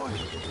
going.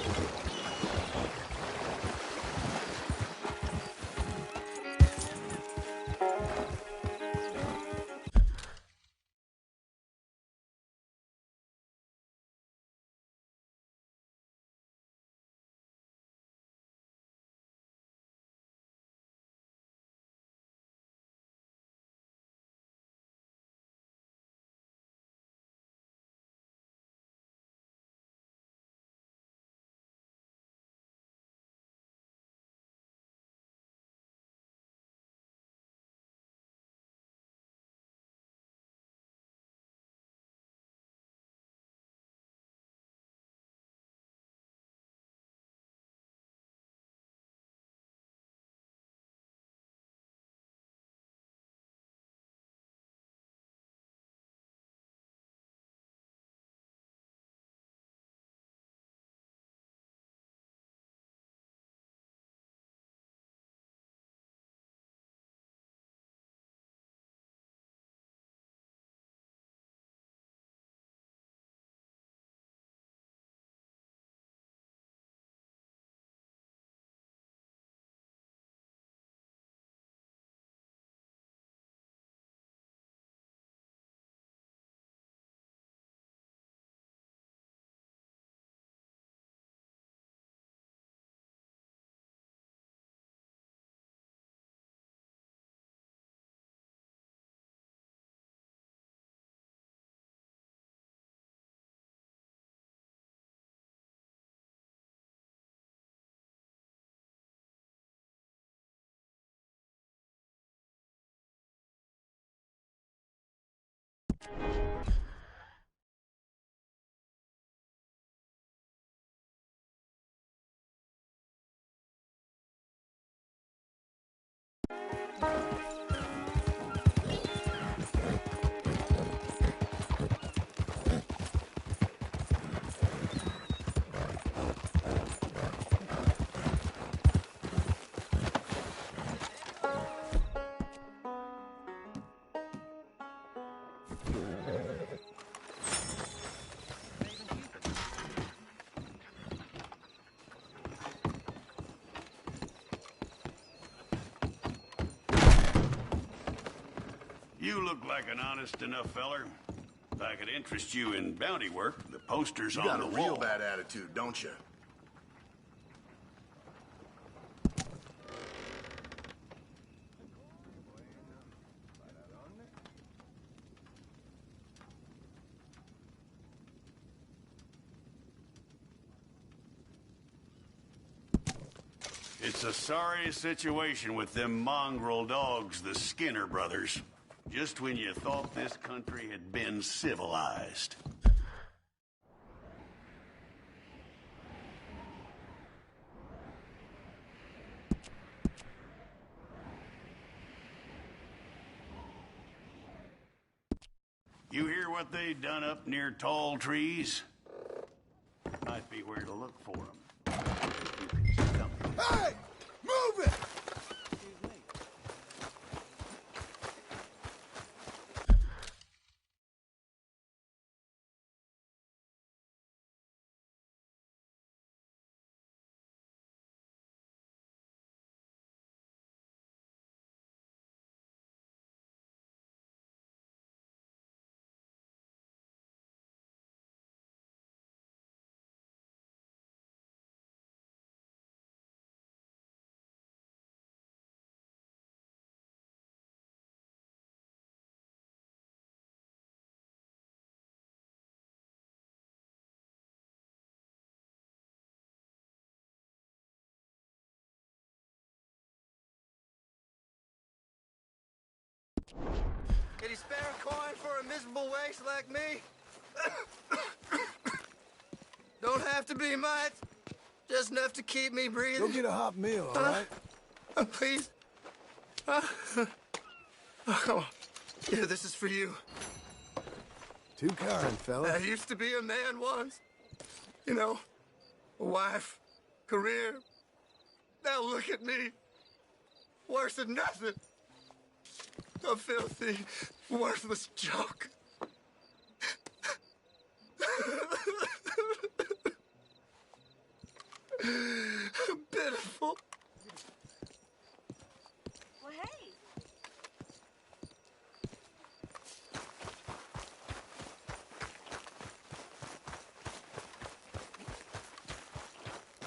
You look like an honest enough feller. If I could interest you in bounty work, the poster's on the wall. You got a real bad attitude, don't you? It's a sorry situation with them mongrel dogs, the Skinner brothers. Just when you thought this country had been civilized. You hear what they done up near Tall Trees? Might be where to look for them. Hey! Move it! Can you spare a coin for a miserable waste like me? Don't have to be much. Just enough to keep me breathing. Go get a hot meal, all right? Please. Oh, come on. Yeah, this is for you. Too kind, fella. I used to be a man once. You know, a wife, career. Now look at me. Worse than nothing. A filthy, worthless joke.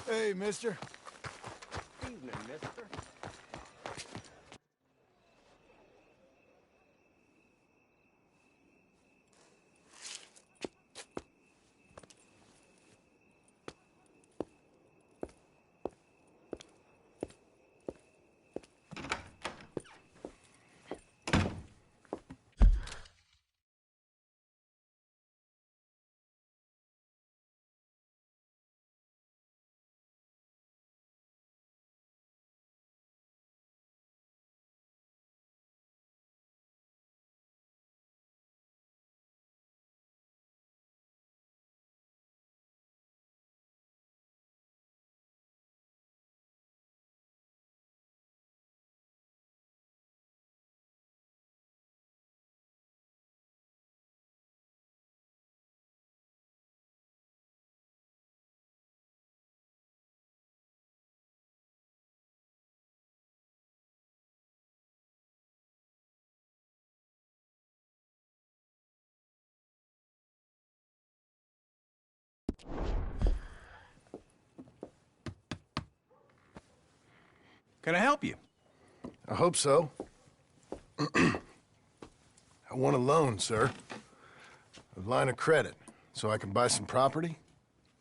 Hey, mister. Evening, mister. Can I help you? I hope so. I want a loan, sir. A line of credit, so I can buy some property.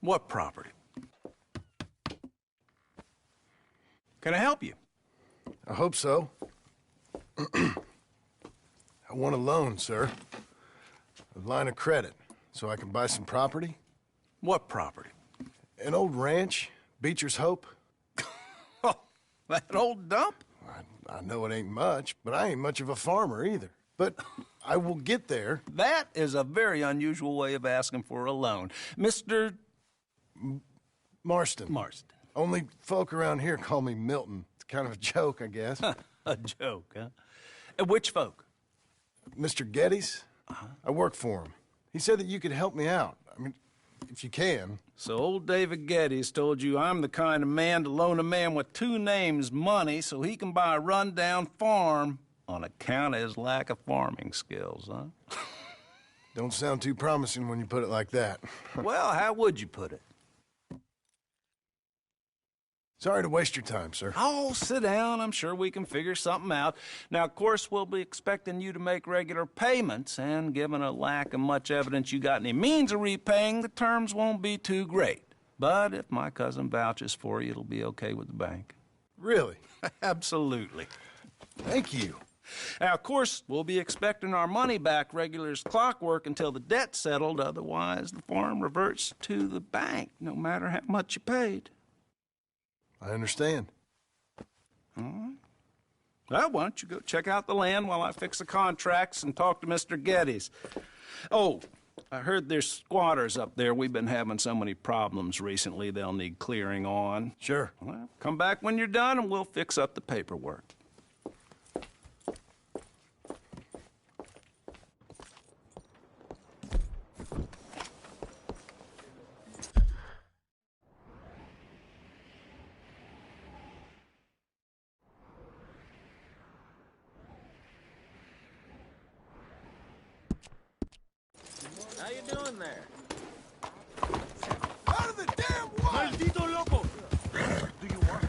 What property? Can I help you? I hope so. I want a loan, sir. A line of credit, so I can buy some property. What property? An old ranch, Beecher's Hope. Oh, that old dump? I know it ain't much, but I ain't much of a farmer either. But I will get there. That is a very unusual way of asking for a loan. Mr. Marston. Marston. Only folk around here call me Milton. It's kind of a joke, I guess. A joke, huh? And which folk? Mr. Geddes? I work for him. He said that you could help me out. I mean, if you can. So old David Geddes told you I'm the kind of man to loan a man with two names money so he can buy a rundown farm on account of his lack of farming skills, huh? Don't sound too promising when you put it like that. Well, how would you put it? Sorry to waste your time, sir. Oh, sit down. I'm sure we can figure something out. Now, of course, we'll be expecting you to make regular payments, and given a lack of much evidence you got any means of repaying, the terms won't be too great. But if my cousin vouches for you, it'll be okay with the bank. Really? Absolutely. Thank you. Now, of course, we'll be expecting our money back regular as clockwork until the debt's settled. Otherwise, the farm reverts to the bank, no matter how much you paid. I understand. All right. Well, why don't you go check out the land while I fix the contracts and talk to Mr. Geddes. Oh, I heard there's squatters up there. We've been having so many problems recently they'll need clearing on. Sure. Well, come back when you're done and we'll fix up the paperwork. How you doing there? Out of the damn way! Maldito loco! Do you want?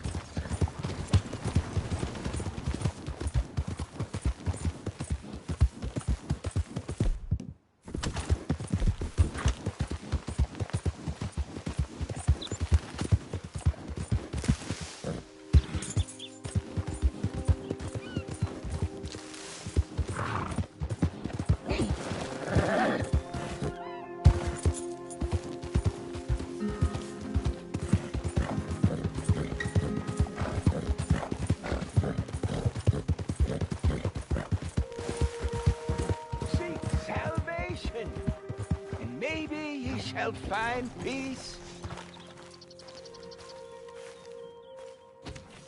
And maybe ye shall find peace.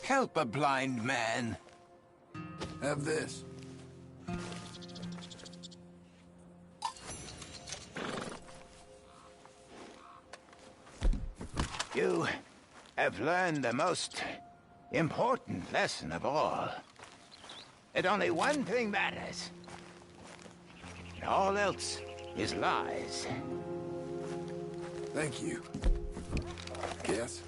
Help a blind man. Have this. You have learned the most important lesson of all. That only one thing matters. All else is lies. Thank you. Guess.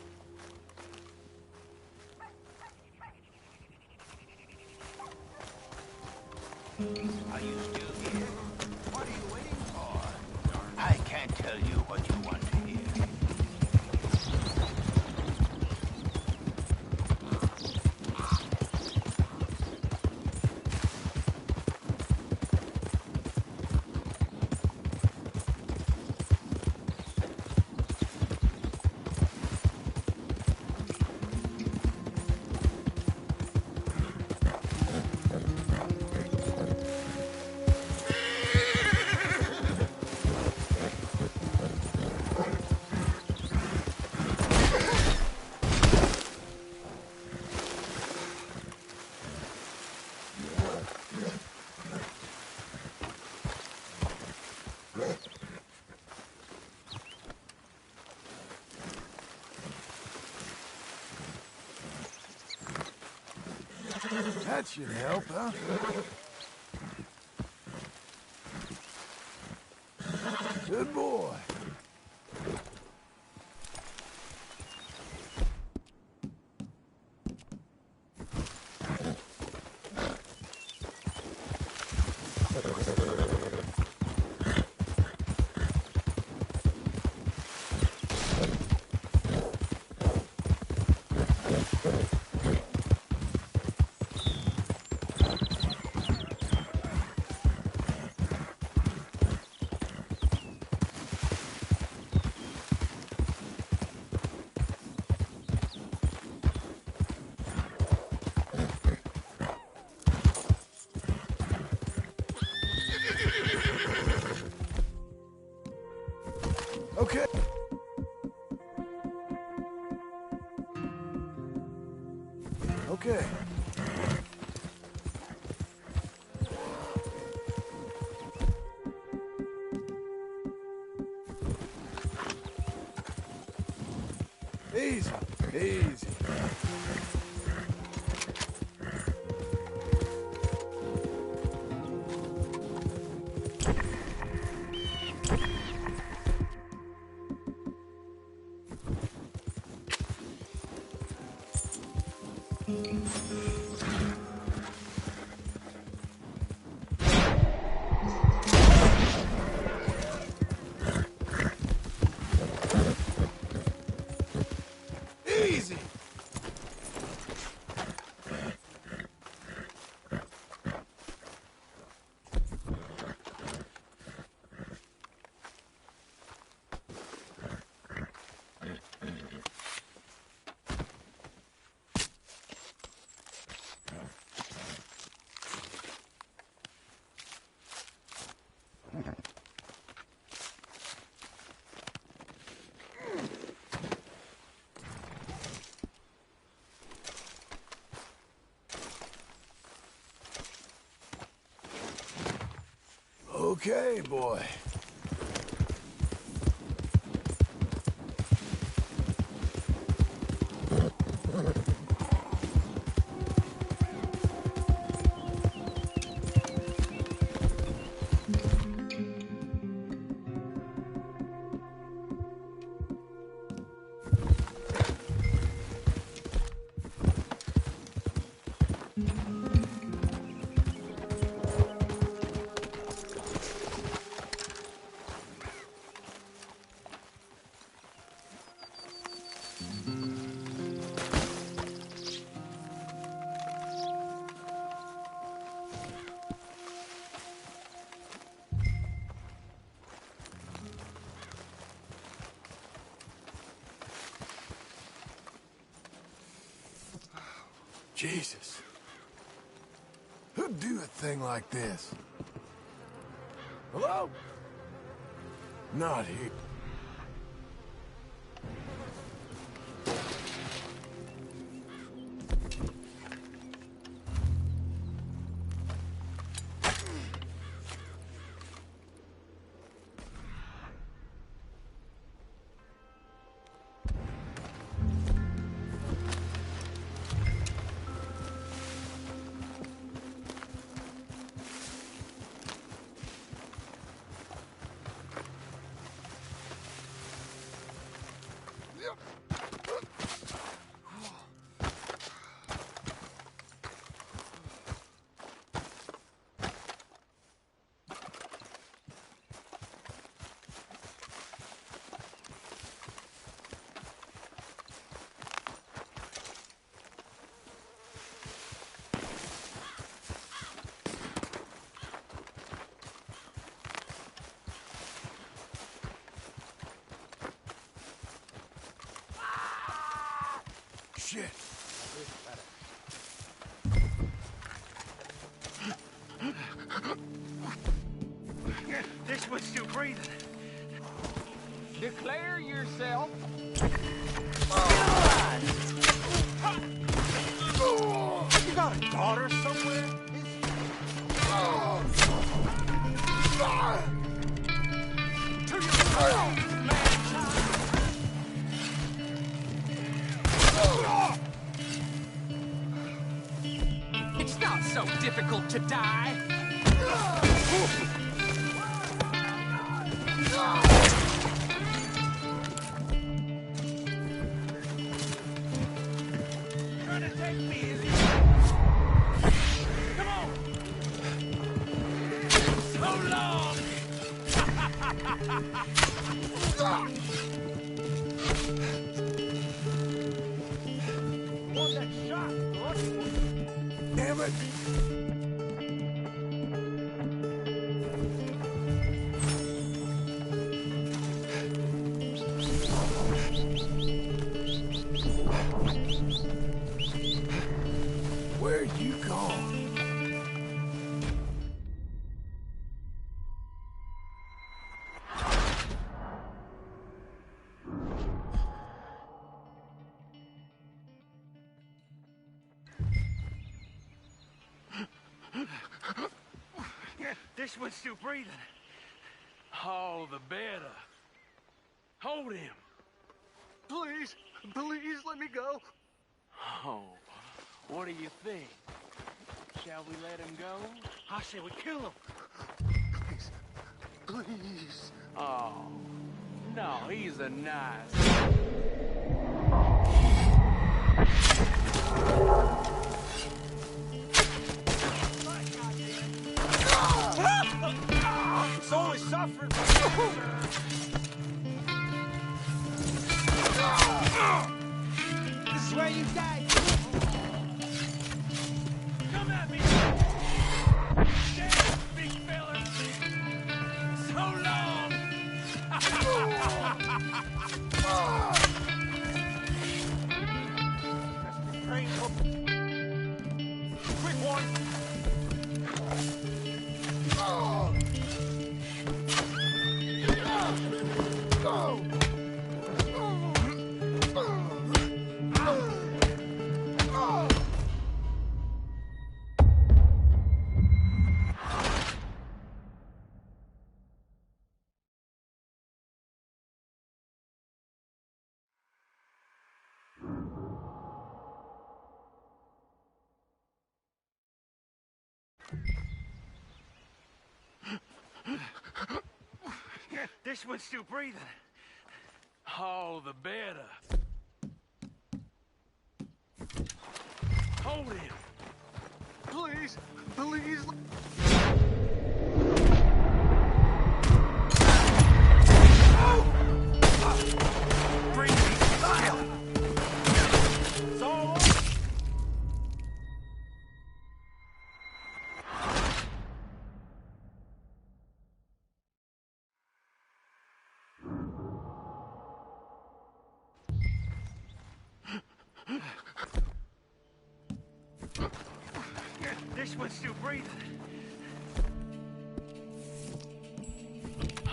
Are you still here? What are you waiting for? I can't tell you what you want to hear. That should help, huh? Good boy. Okay. Okay. Easy, easy. Easy. Okay, boy. Jesus. Who'd do a thing like this? Hello? Not here. shit. This one's still breathing. Declare yourself. You got a daughter somewhere? To yourself, It's not so difficult to die. Trying to take me, is he? Come on! So long! Want that shot, bud? Damn it! Where'd you gone? This one's still breathing. All the better. Hold him. Please, please let me go. Oh, what do you think? Shall we let him go? I say we kill him. Please, please. Oh, no, he's a nice... It's only suffering. This is where you die. Come at me. Damn, big fella. So long. Painful. Quick one. This one's still breathing. All the better. Hold him. Please, please. Bring me still. It's all over. This one's still breathing.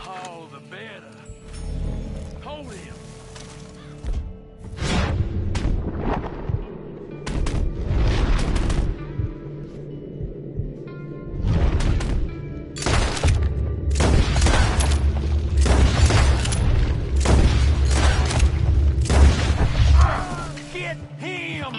All the better. Hold him. Get him!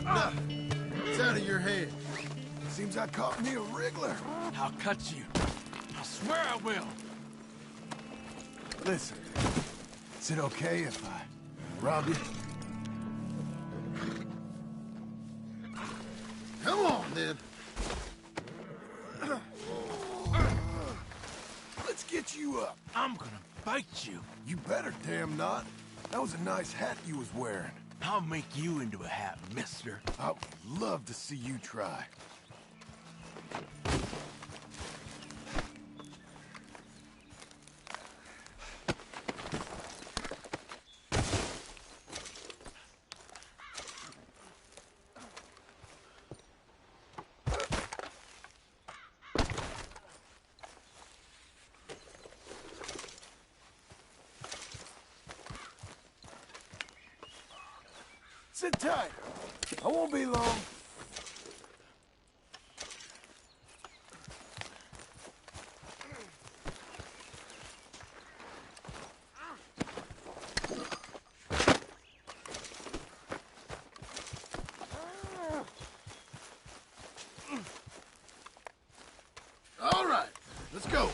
Nothing. It's out of your head. Seems I caught me a wriggler. I'll cut you. I swear I will. Listen, is it okay if I rob you? Come on, then. Let's get you up. I'm gonna bite you. You better damn not. That was a nice hat you was wearing. I'll make you into a hat, mister. I would love to see you try. Sit tight. I won't be long. All right, let's go.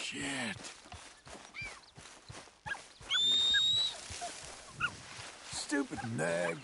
Shit. Stupid nag.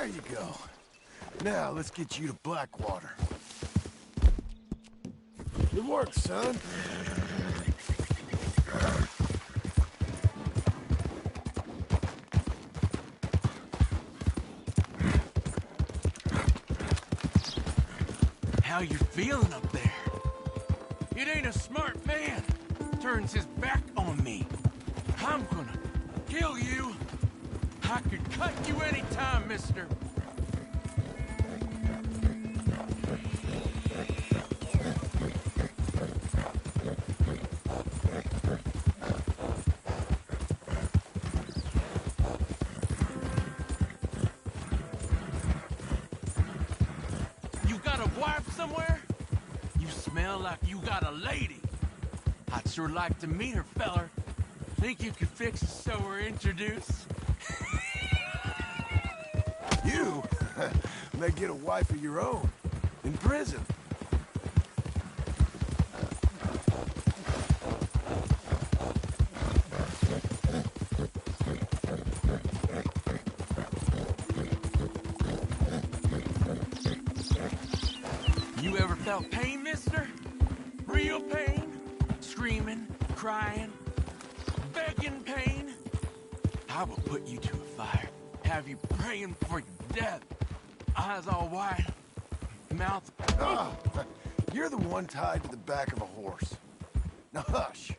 There you go. Now, let's get you to Blackwater. Good work, son. How you feeling up there? It ain't a smart man. Turns his back on me. I'm gonna kill you. I could cut you anytime, mister. You got a wife somewhere? You smell like you got a lady. I'd sure like to meet her, feller. Think you could fix it so we're introduced? You may get a wife of your own in prison. You ever felt pain, mister? Real pain? Screaming, crying, begging pain? I will put you to a fire. Have you praying for your death. Eyes all wide, mouth... Ah, you're the one tied to the back of a horse. Now hush.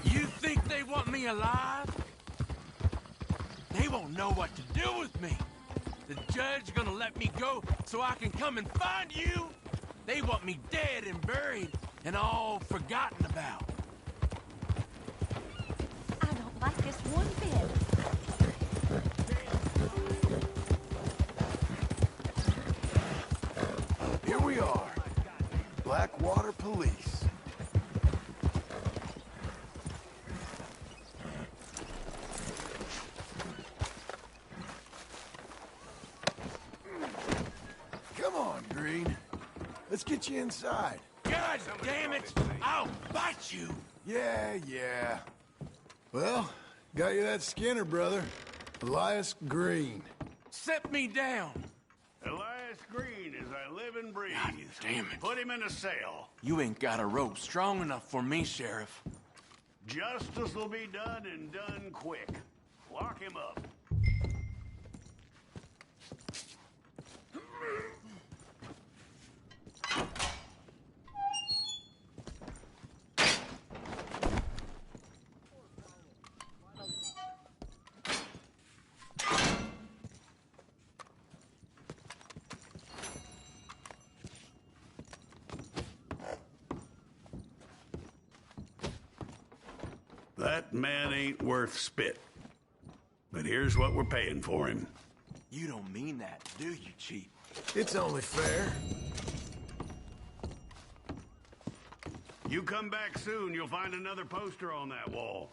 You think they want me alive? They won't know what to do with me. The judge gonna let me go so I can come and find you? They want me dead and buried and all forgotten about. I don't like this one bit. Here we are. Blackwater Police. Come on, Green. Let's get you inside. God damn it! I'll bite you! Yeah. Well, got you that Skinner, brother. Elias Green. Set me down! Elias Green, as I live and breathe. God damn it. Put him in a cell. You ain't got a rope strong enough for me, Sheriff. Justice will be done and done quick. Lock him up. That man ain't worth spit. But here's what we're paying for him. You don't mean that, do you, Chief? It's only fair. You come back soon, you'll find another poster on that wall.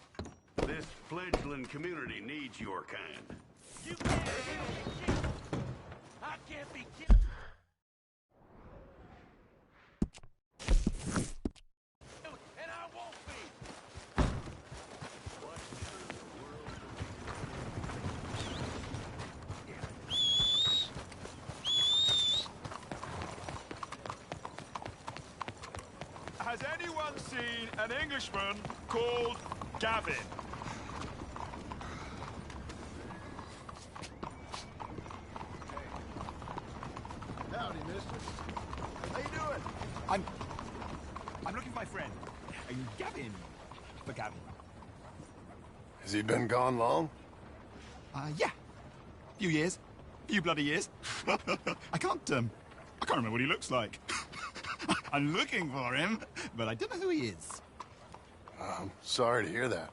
This fledgling community needs your kind. You can't kill me, Chief! I can't be killed! And I won't be! Has anyone seen an Englishman called Gavin? Howdy, mister. How you doing? I'm looking for my friend. Gavin. For Gavin. Has he been gone long? Yeah. Few years. Few bloody years. I can't remember what he looks like. I'm looking for him, but I don't know who he is. I'm sorry to hear that.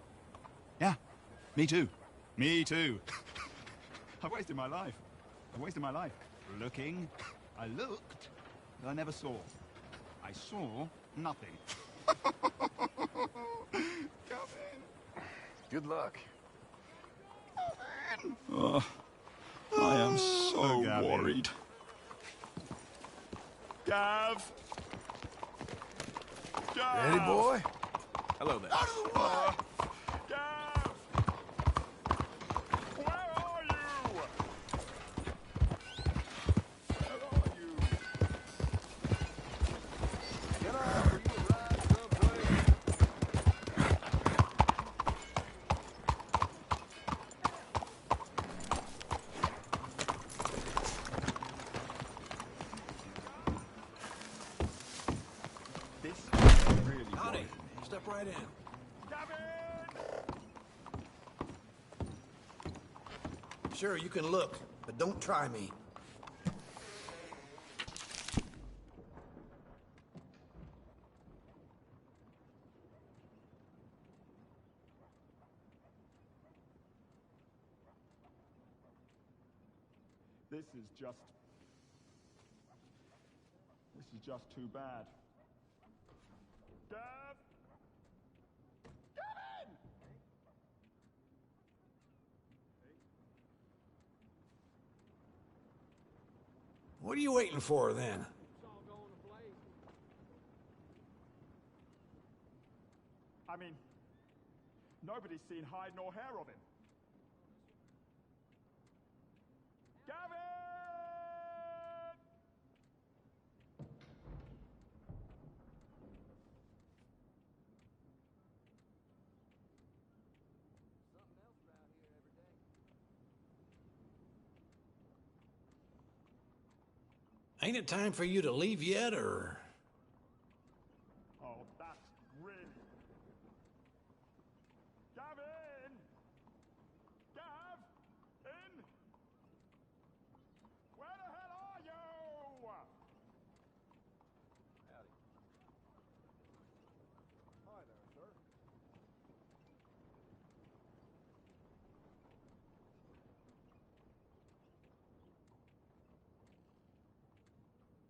Yeah. Me too. Me too. I've wasted my life. Looking. I looked, but I never saw. I saw nothing. Gavin. Good luck. Gavin. I am so worried. Gav! Gav! Ready, boy? Hello there. Out of the way! Gav! Where are you? Where are you? Can I offer you a ride someplace? This is really Howdy. worrying. Step right in. Gavin! Sure, you can look, but don't try me. This is just too bad. Gav! Gavin! What are you waiting for, then? I mean, nobody's seen hide nor hair of him. Gavin! Ain't it time for you to leave yet, or...? Oh, that's really... Gavin! Gav! In! Where the hell are you? Howdy. Hi there, sir.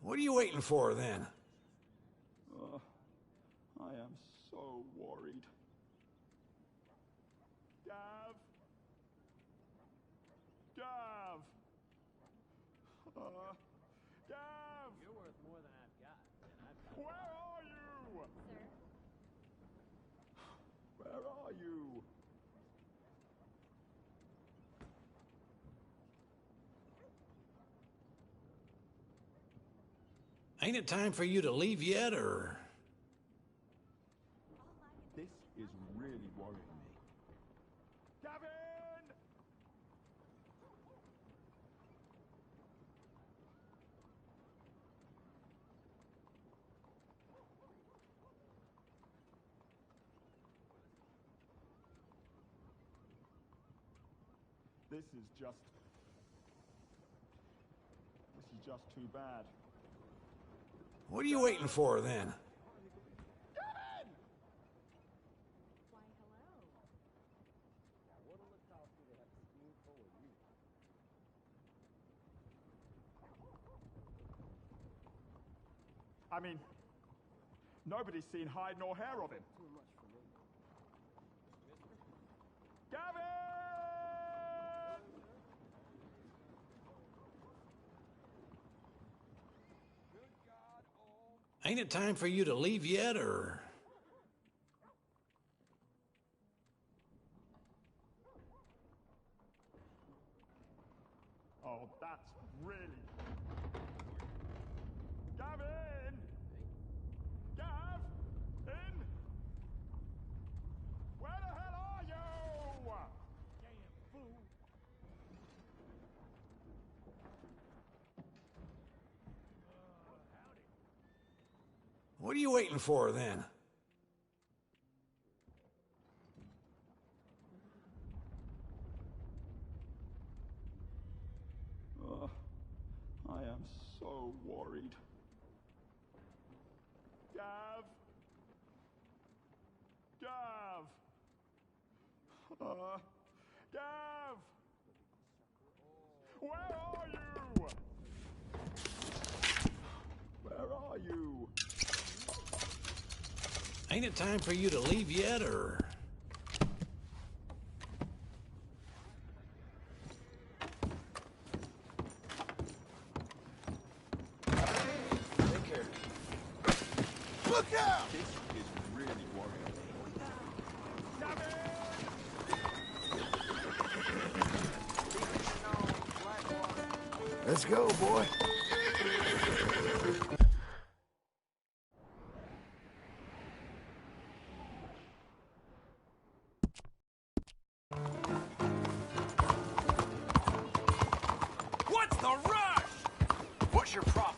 What are you waiting for, then? I am so worried. Gav! Gav! Gav! You're worth more than I've got, and I've got... Where are you? Sir? Where are you? Ain't it time for you to leave yet, or...? This is really worrying me. Gavin! This is just too bad. What are you waiting for, then? Gavin! Why, hello. I mean, nobody's seen hide nor hair of him. Gavin! Ain't it time for you to leave yet, or...? Oh, that's really... Gavin! Gav! In! Where the hell are you? Damn fool. Howdy. What are you waiting for, then? I am so worried. Gav! Gav! Gav! Where are you? Where are you? Ain't it time for you to leave yet, or...? Look out! Let's go, boy. What's the rush? What's your problem?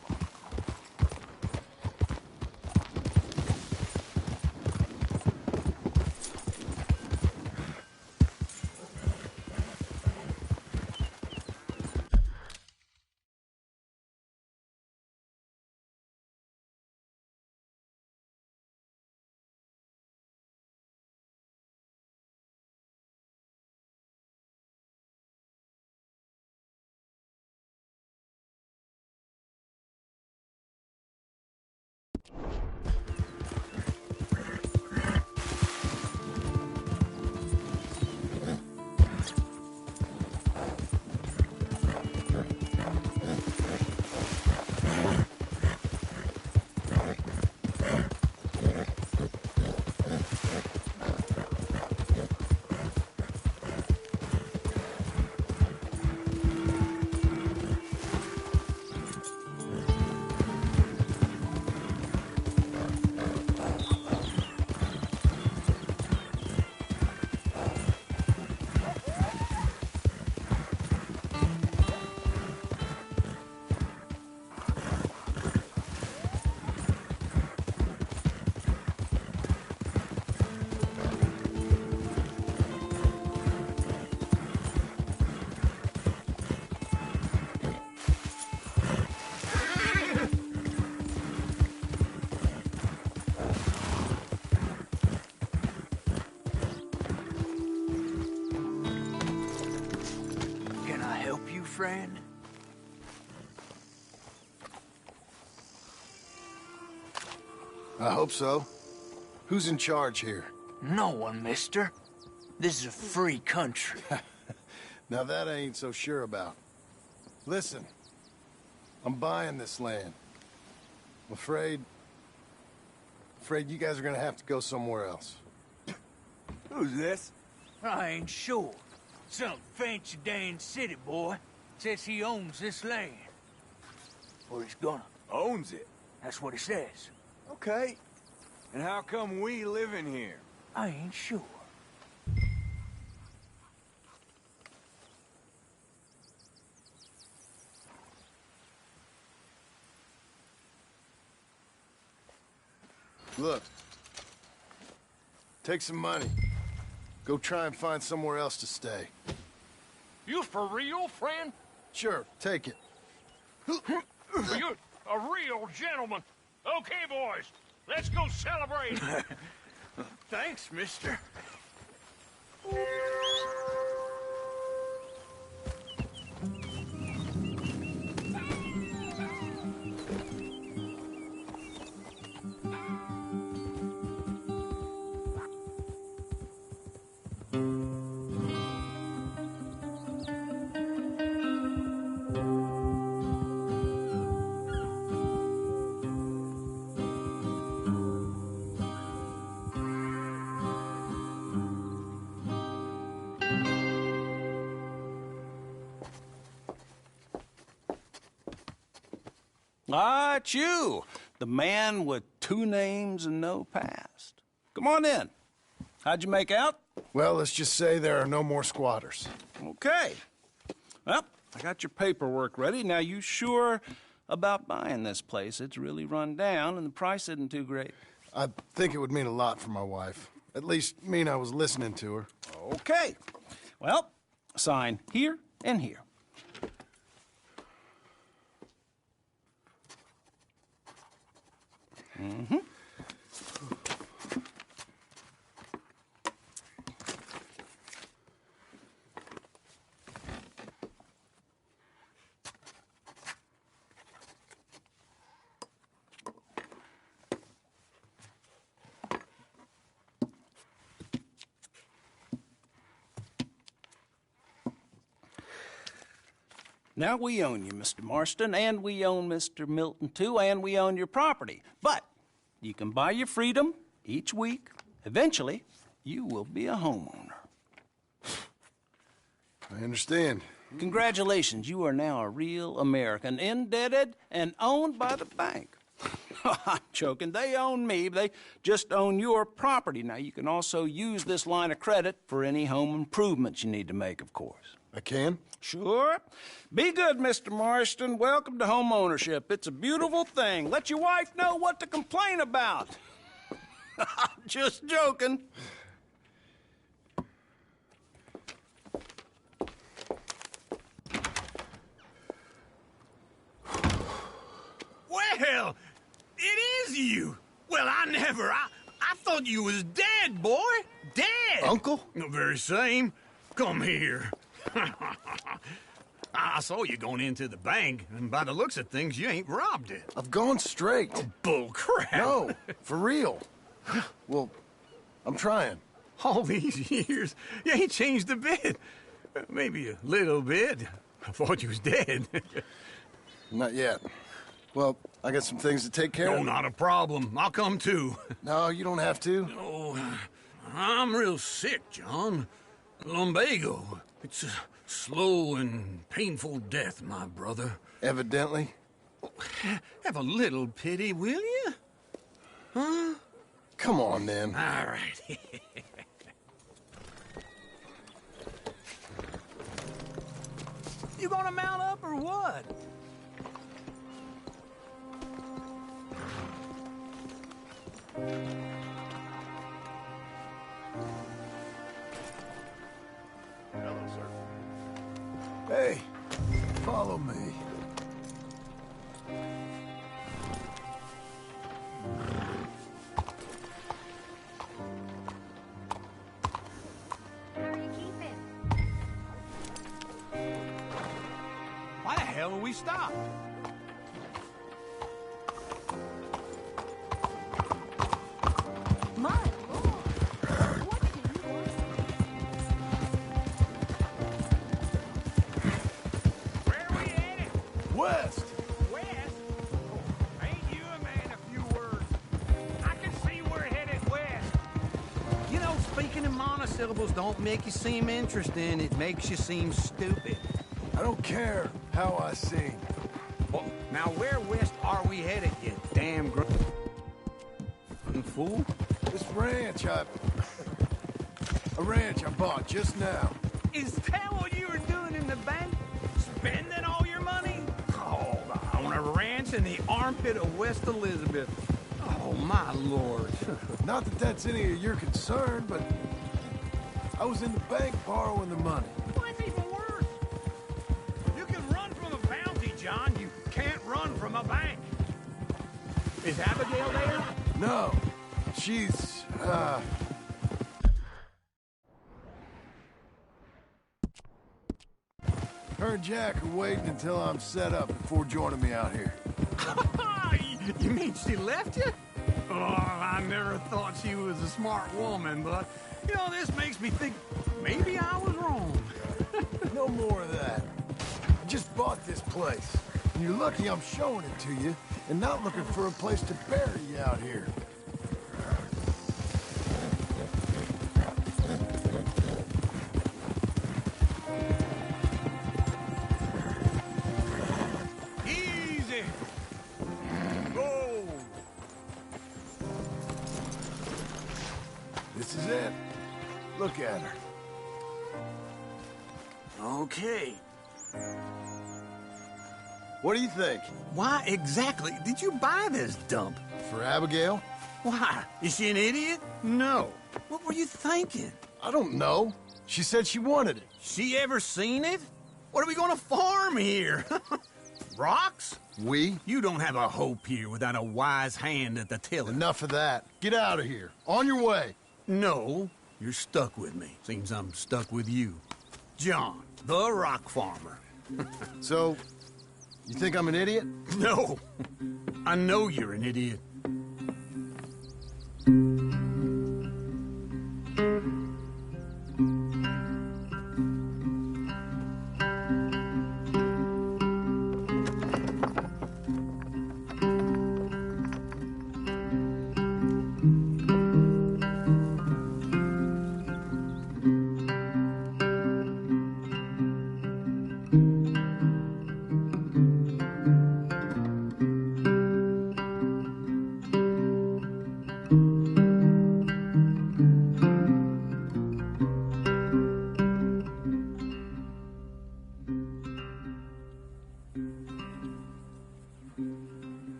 Friend? I hope so. Who's in charge here? No one, mister. This is a free country. Now that I ain't so sure about. Listen, I'm buying this land. I'm afraid you guys are gonna have to go somewhere else. Who's this? I ain't sure. Some fancy Dan city boy says he owns this land. Or he's gonna. Owns it. That's what he says. Okay. And how come we live in here? I ain't sure. Look, take some money. Go try and find somewhere else to stay. You for real, friend? Sure, take it. You're a real gentleman. Okay, boys, let's go celebrate. Thanks, mister. Ah, it's you, the man with 2 names and no past. Come on in. How'd you make out? Well, let's just say there are no more squatters. Okay. Well, I got your paperwork ready. Now, you sure about buying this place? It's really run down, and the price isn't too great. I think it would mean a lot for my wife. At least mean I was listening to her. Okay. Well, sign here and here. Mm-hmm. Now, we own you, Mr. Marston, and we own Mr. Milton, too, and we own your property. But You can buy your freedom each week. Eventually, you will be a homeowner. I understand. Congratulations, you are now a real American, indebted and owned by the bank. I'm joking. They own me. They just own your property. Now, you can also use this line of credit for any home improvements you need to make, of course. I can? Sure. Be good, Mr. Marston. Welcome to home ownership. It's a beautiful thing. Let your wife know what to complain about. Just joking. Well, it is you. Well, I thought you was dead, boy. Dead. Uncle? The very same. Come here. I saw you going into the bank, and by the looks of things, you ain't robbed it. I've gone straight. Bull crap. No, for real. Well, I'm trying. All these years, you ain't changed a bit. Maybe a little bit. I thought you was dead. Not yet. Well, I got some things to take care No, of. not a problem. I'll come too. No, you don't have to. Oh, I'm real sick, John. Lumbago. It's a slow and painful death, my brother. Evidently. Have a little pity, will you? Huh? Come on, then. All right. You gonna mount up or what? Hello, sir. Hey, follow me. How are you keeping? Why the hell are we stopped? My lord! What do you want? Where are we headed? West! West? Oh, ain't you a man of few words? I can see we're headed west. You know, speaking in monosyllables don't make you seem interesting. It makes you seem stupid. I don't care how I sing. Well, now where west are we headed, you damn fool? This ranch a ranch I bought just now. Is that what you were doing in the bank? Spending all your money? Oh, on a ranch in the armpit of West Elizabeth. Oh, my lord. Not that that's any of your concern, but I was in the bank borrowing the money. That's even worse. You can run from a bounty, John. You can't run from a bank. Is Abigail there? No, she's, her and Jack are waiting until I'm set up before joining me out here. You mean she left you? Oh, I never thought she was a smart woman, but, you know, this makes me think maybe I was wrong. No more of that. I just bought this place, and you're lucky I'm showing it to you and not looking for a place to bury you out here. Easy. Go. This is it. Look at her. Okay. What do you think? Why exactly did you buy this dump? For Abigail? Why? Is she an idiot? No. What were you thinking? I don't know. She said she wanted it. She ever seen it? What are we gonna farm here? Rocks? We? You don't have a hope here without a wise hand at the tiller. Enough of that. Get out of here. On your way. No, you're stuck with me. Seems I'm stuck with you. John, the rock farmer. So, you think I'm an idiot? No, I know you're an idiot.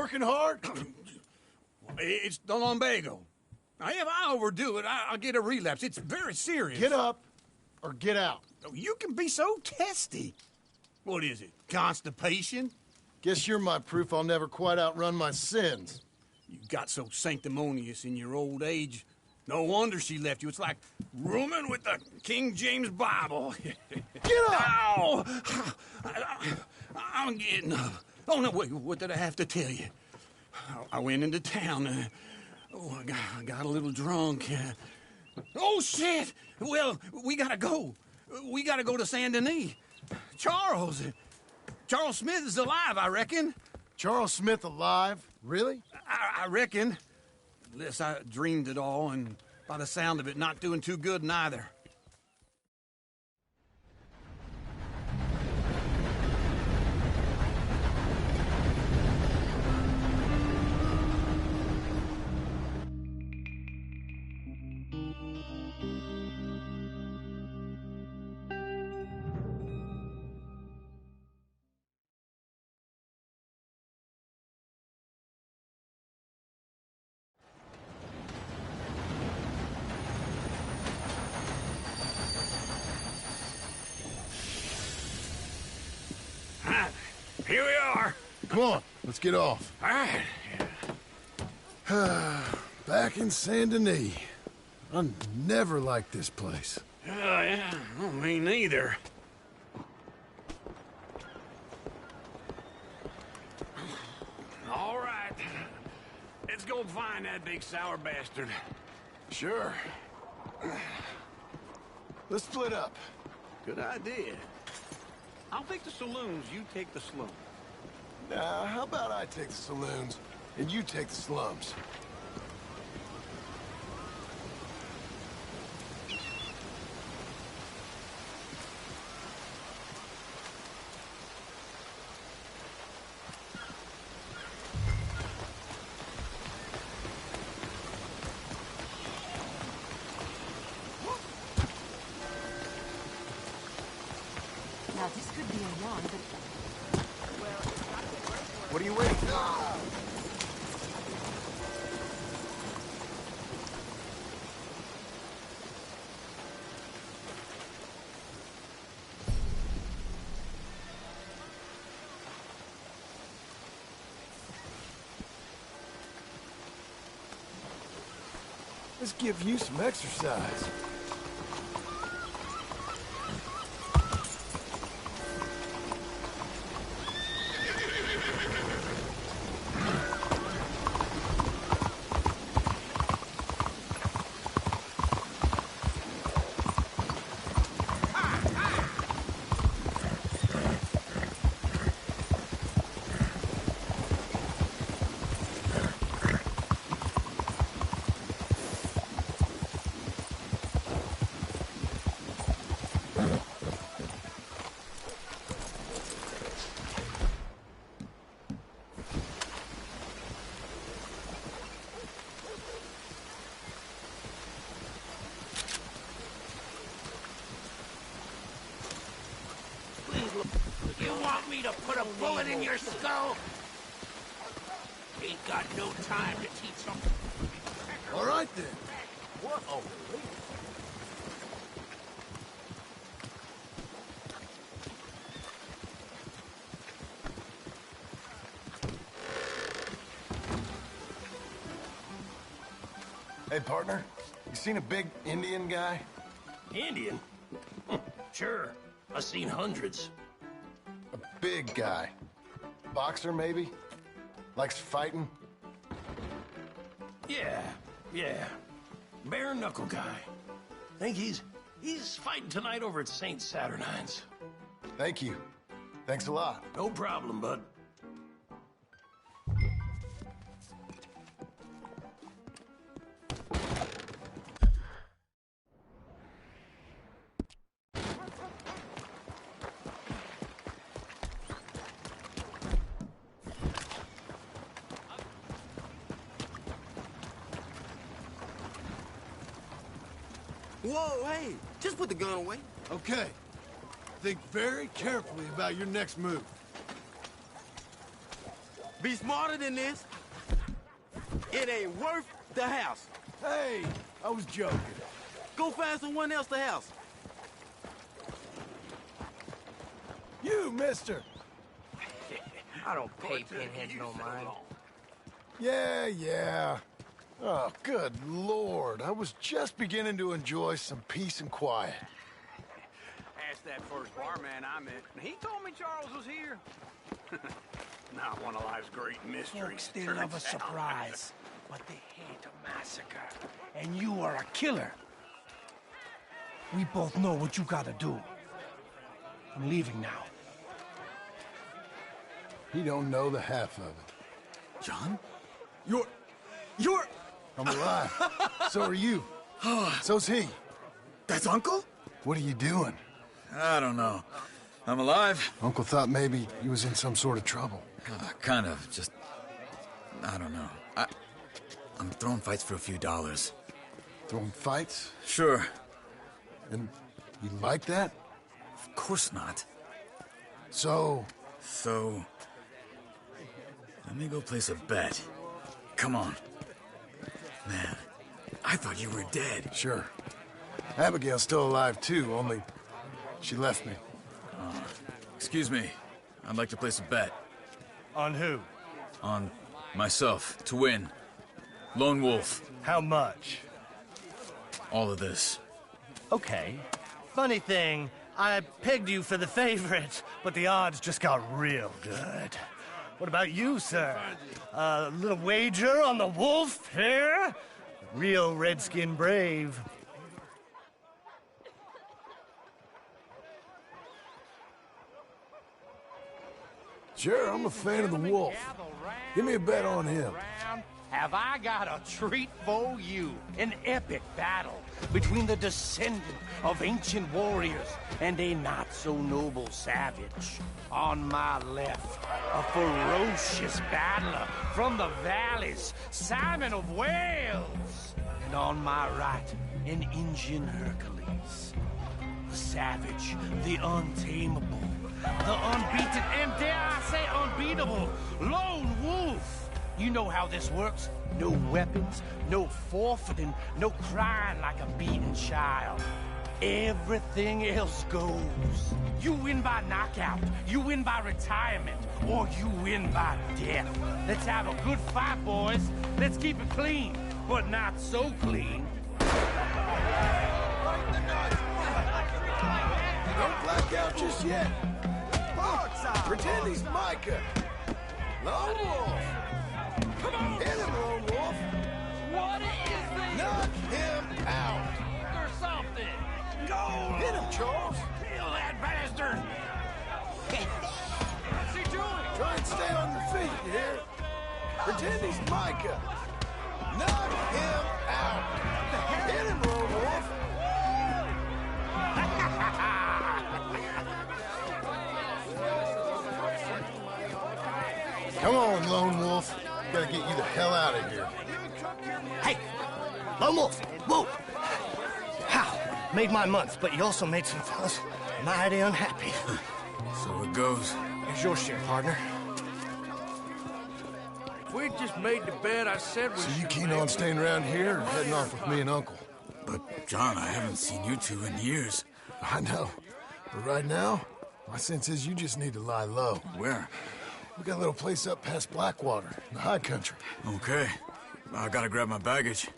working hard? It's the lumbago. Now, if I overdo it, I'll get a relapse. It's very serious. Get up or get out. Oh, you can be so testy. What is it, constipation? Guess you're my proof I'll never quite outrun my sins. You got so sanctimonious in your old age. No wonder she left you. It's like rooming with the King James Bible. Get up! Ow! I'm getting up. Oh, no, wait, what did I have to tell you? I went into town. I got a little drunk. Oh, shit! Well, we gotta go. We gotta go to Saint Denis. Charles Smith is alive, I reckon. Charles Smith alive? Really? I reckon. Unless I dreamed it all, and by the sound of it, not doing too good neither. Here we are. Come on, let's get off. All right. Back in Saint Denis. I never liked this place. Yeah, well, me neither. All right. Let's go find that big sour bastard. Sure. Let's split up. Good idea. I'll take the saloons, you take the slums. Now, how about I take the saloons and you take the slums? Now, this could be a yawn, but... What are you waiting for? Let's give you some exercise. You want me to put a bullet in your skull? Ain't got no time to teach them. All right, then. What a Hey, partner, you seen a big Indian guy? Indian? Sure. I've seen hundreds. A big guy. Boxer, maybe? Likes fighting? Yeah. Bare knuckle guy. Think he's fighting tonight over at St. Saturnine's. Thank you. Thanks a lot. No problem, bud. Whoa, hey, just put the gun away. Okay. Think very carefully about your next move. Be smarter than this. It ain't worth the house. Hey, I was joking. Go find someone else to house. You, mister. I don't pay pinheads no mind. Yeah. Oh, good Lord. I was just beginning to enjoy some peace and quiet. Asked that first barman I met, and he told me Charles was here. Not one of life's great mysteries. Folks, they love a surprise, but they hate a massacre. And you are a killer. We both know what you gotta do. I'm leaving now. He don't know the half of it. John? You're... I'm alive. So are you. So's he. That's Uncle? What are you doing? I don't know. I'm alive. Uncle thought maybe he was in some sort of trouble. Kind of. Just... I don't know. I'm throwing fights for a few dollars. Throwing fights? Sure. And you like that? Of course not. So... Let me go place a bet. Come on. Man, I thought you were dead. Sure. Abigail's still alive, too, only she left me. Excuse me. I'd like to place a bet. On who? On myself, to win. Lone Wolf. How much? All of this. Okay. Funny thing, I pegged you for the favorite, but the odds just got real good. What about you, sir? A little wager on the wolf here? Real redskin brave. Sure, I'm a fan of the wolf. Give me a bet on him. Have I got a treat for you? An epic battle between the descendant of ancient warriors and a not-so-noble savage. On my left, a ferocious battler from the valleys, Simon of Wales. And on my right, an Indian Hercules. The savage, the untamable, the unbeaten, and dare I say unbeatable, Lone Wolf. You know how this works. No weapons, no forfeiting, no crying like a beaten child. Everything else goes. You win by knockout, you win by retirement, or you win by death. Let's have a good fight, boys. Let's keep it clean, but not so clean. Don't black out just yet. Pretend he's Micah. Lone Wolf. Come on. Hit him, Lone Wolf. What is this? Knock him out. Or something. Go. Hit him, Charles. Kill that bastard. What's he doing? Try and stay on your feet, you hear? Pretend he's Micah. Knock him out. Hit him, Lone Wolf. Come on, Lone Wolf. Gotta get you the hell out of here. Hey, Lone Wolf, whoa! How? Made my month, but you also made some fellas mighty unhappy. So it goes. Here's your share, partner. We just made the bet I said we So you should keen make. on staying around here or heading off with me and Uncle? But, John, I haven't seen you two in years. I know. But right now, my sense is you just need to lie low. Where? We got a little place up past Blackwater, in the high country. Okay. I gotta grab my baggage.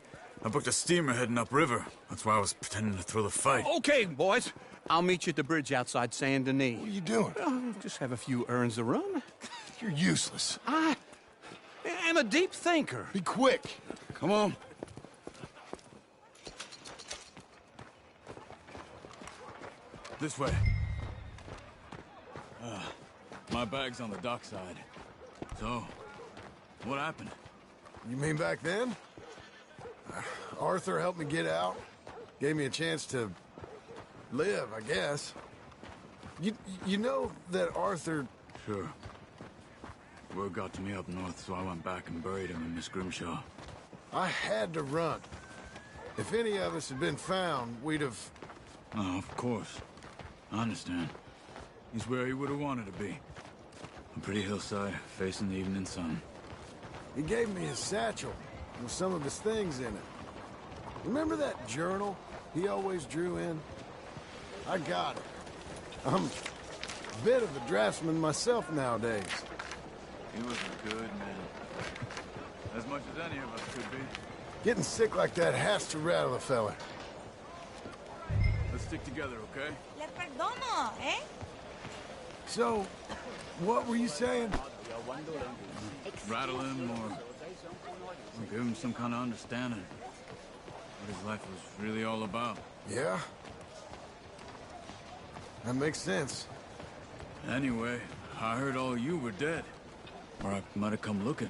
I booked a steamer heading upriver. That's why I was pretending to throw the fight. Okay, boys. I'll meet you at the bridge outside Saint Denis. What are you doing? Just have a few errands to run. You're useless. I am a deep thinker. Be quick. Come on. This way. My bag's on the dockside. So, what happened? You mean back then? Arthur helped me get out. Gave me a chance to live, I guess. You know that Arthur... Sure. Word got to me up north, so I went back and buried him in Miss Grimshaw. I had to run. If any of us had been found, we'd have... Oh, of course. I understand. He's where he would have wanted to be. A pretty hillside, facing the evening sun. He gave me his satchel with some of his things in it. Remember that journal he always drew in? I got it. I'm a bit of a draftsman myself nowadays. He was a good man. As much as any of us could be. Getting sick like that has to rattle a fella. Let's stick together, okay? Le perdono, eh? So, what were you saying? Rattle him or give him some kind of understanding. What his life was really all about. Yeah? That makes sense. Anyway, I heard all you were dead. Or I might have come looking.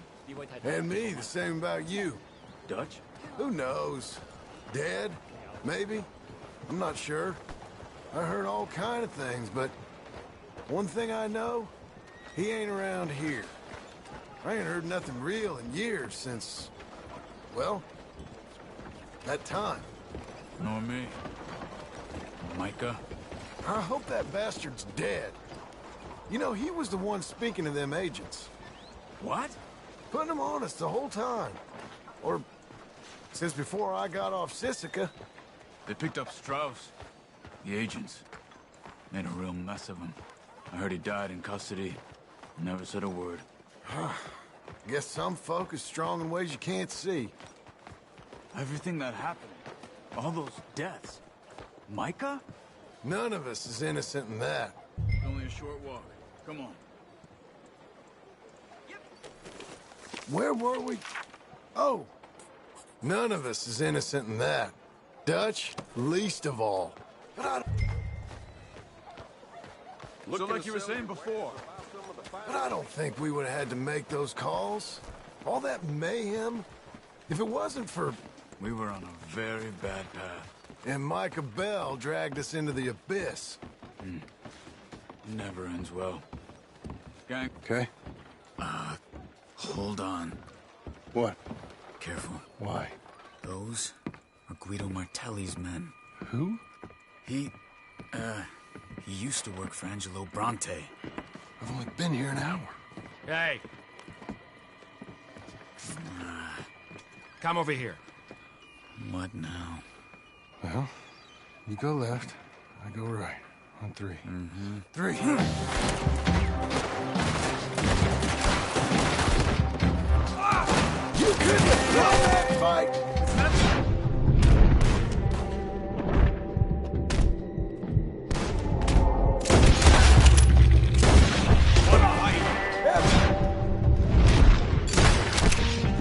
And me, the same about you. Dutch? Who knows? Dead? Maybe? I'm not sure. I heard all kind of things, but one thing I know, he ain't around here. I ain't heard nothing real in years since, well, that time. Nor me. Micah? I hope that bastard's dead. You know, he was the one speaking to them agents. What? Putting them on us the whole time. Or since before I got off Sisika. They picked up Strauss. The agents. Made a real mess of him. I heard he died in custody. Never said a word. Guess some folk is strong in ways you can't see. Everything that happened. All those deaths. Micah? None of us is innocent in that. It's only a short walk. Come on. Where were we? Oh. None of us is innocent in that. Dutch, least of all. But So like you were saying before. I don't think we would have had to make those calls. All that mayhem. If it wasn't for... We were on a very bad path. And Micah Bell dragged us into the abyss. Never ends well. Gang. Okay. Hold on. What? Careful. Why? Those are Guido Martelli's men. Who? He used to work for Angelo Bronte. I've only been here an hour. Hey. Come over here. What now? Well, you go left, I go right. On three. Mm-hmm. 3. You couldn't have won that fight!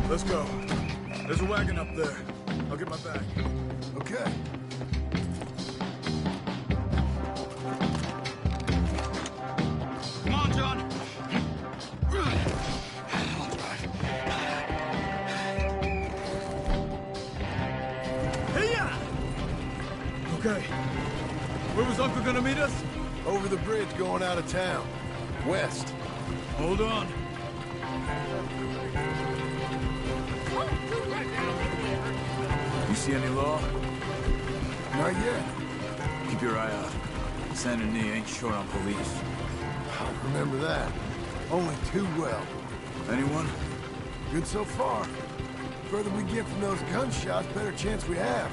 Let's go. There's a wagon up there. I'll get my bag. Okay. Come on, John. Hey-ya! Okay. Where was Uncle gonna meet us? Over the bridge going out of town. West. Hold on. You see any law? Not yet. Keep your eye out. Saint Denis ain't short on police. Remember that. Only too well. Anyone? Good so far. Further we get from those gunshots, better chance we have.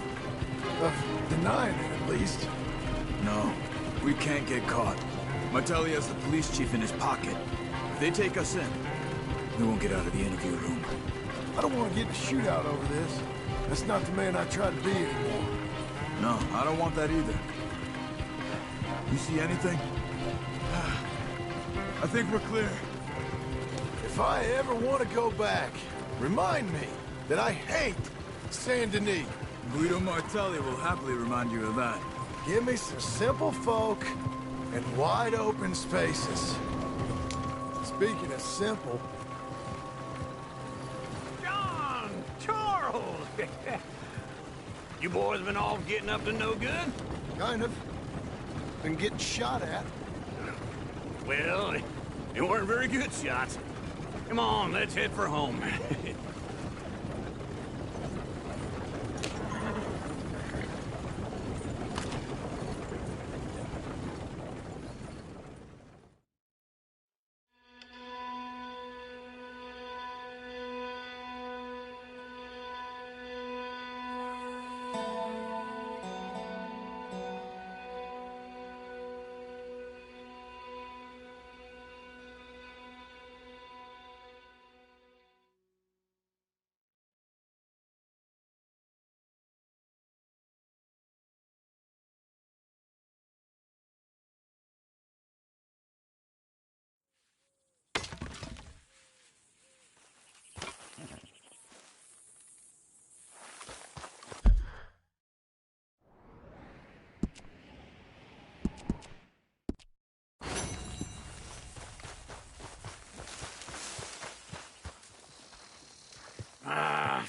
Of denying it, at least. No. We can't get caught. Martelli has the police chief in his pocket. If they take us in, we won't get out of the interview room. I don't want to get in a shootout over this. That's not the man I try to be anymore. No, I don't want that either. You see anything? I think we're clear. If I ever want to go back, remind me that I hate Saint Denis. Guido Martelli will happily remind you of that. Give me some simple folk and wide open spaces. Speaking of simple... John! Charles! You boys been all getting up to no good? Kind of. Been getting shot at. Well, they weren't very good shots. Come on, let's head for home.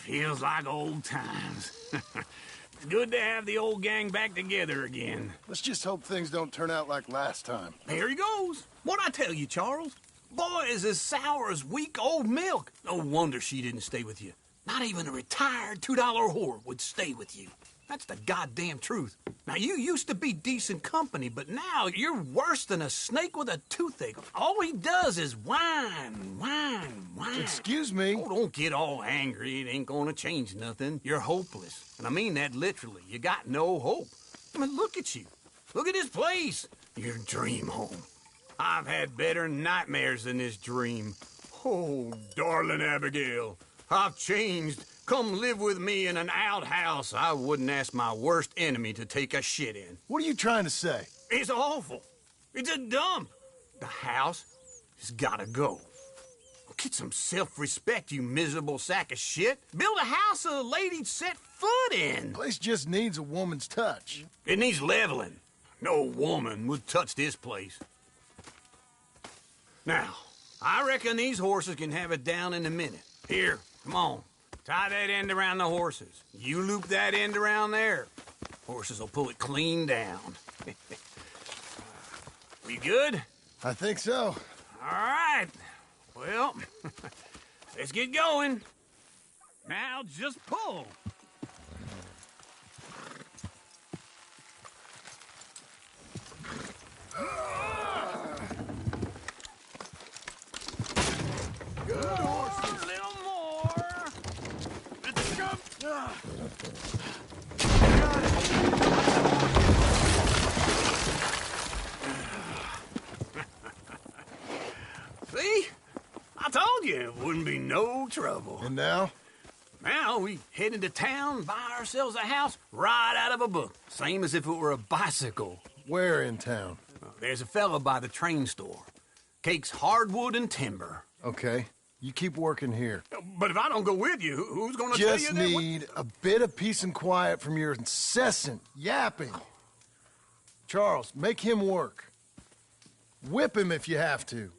Feels like old times. It's good to have the old gang back together again. Let's just hope things don't turn out like last time. There he goes. What'd I tell you, Charles? Boy is as sour as weak old milk. No wonder she didn't stay with you. Not even a retired $2 whore would stay with you. That's the goddamn truth. Now, you used to be decent company, but now you're worse than a snake with a toothache. All he does is whine. Excuse me? Oh, don't get all angry. It ain't gonna change nothing. You're hopeless. And I mean that literally. You got no hope. I mean, look at you. Look at this place. Your dream home. I've had better nightmares than this dream. Oh, darling Abigail, I've changed. Come live with me in an outhouse I wouldn't ask my worst enemy to take a shit in. What are you trying to say? It's awful. It's a dump. The house has gotta go. Get some self-respect, you miserable sack of shit. Build a house a lady'd set foot in. The place just needs a woman's touch. It needs leveling. No woman would touch this place. Now, I reckon these horses can have it down in a minute. Here, come on. Tie that end around the horses. You loop that end around there. Horses will pull it clean down. We good? I think so. All right. Well, let's get going. Now just pull. Good horses. A little more. Let's go. See? I told you it wouldn't be no trouble. And now? Now we head into town, buy ourselves a house right out of a book. Same as if it were a bicycle. Where in town? There's a fella by the train store. Cakes hardwood and timber. Okay. You keep working here. But if I don't go with you, who's gonna tell you Just that? need a bit of peace and quiet from your incessant yapping. Charles, make him work. Whip him if you have to.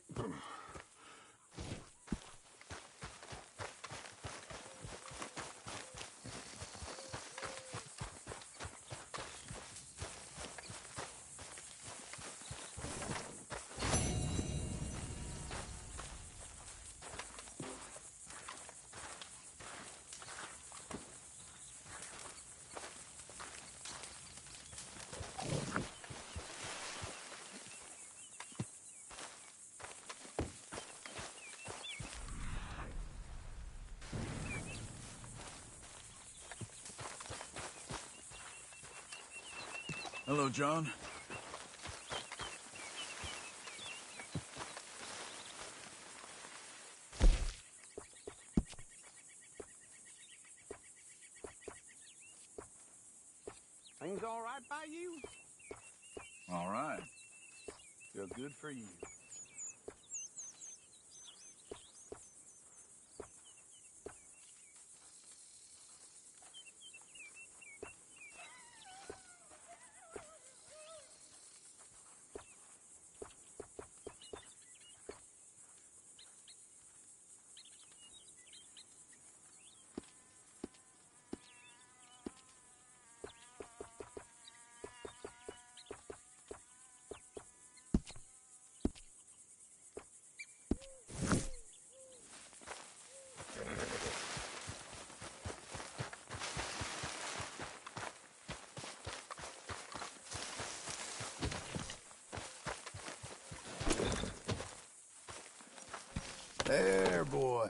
Hello, John. Things all right by you? All right. Feel good for you. There, boy.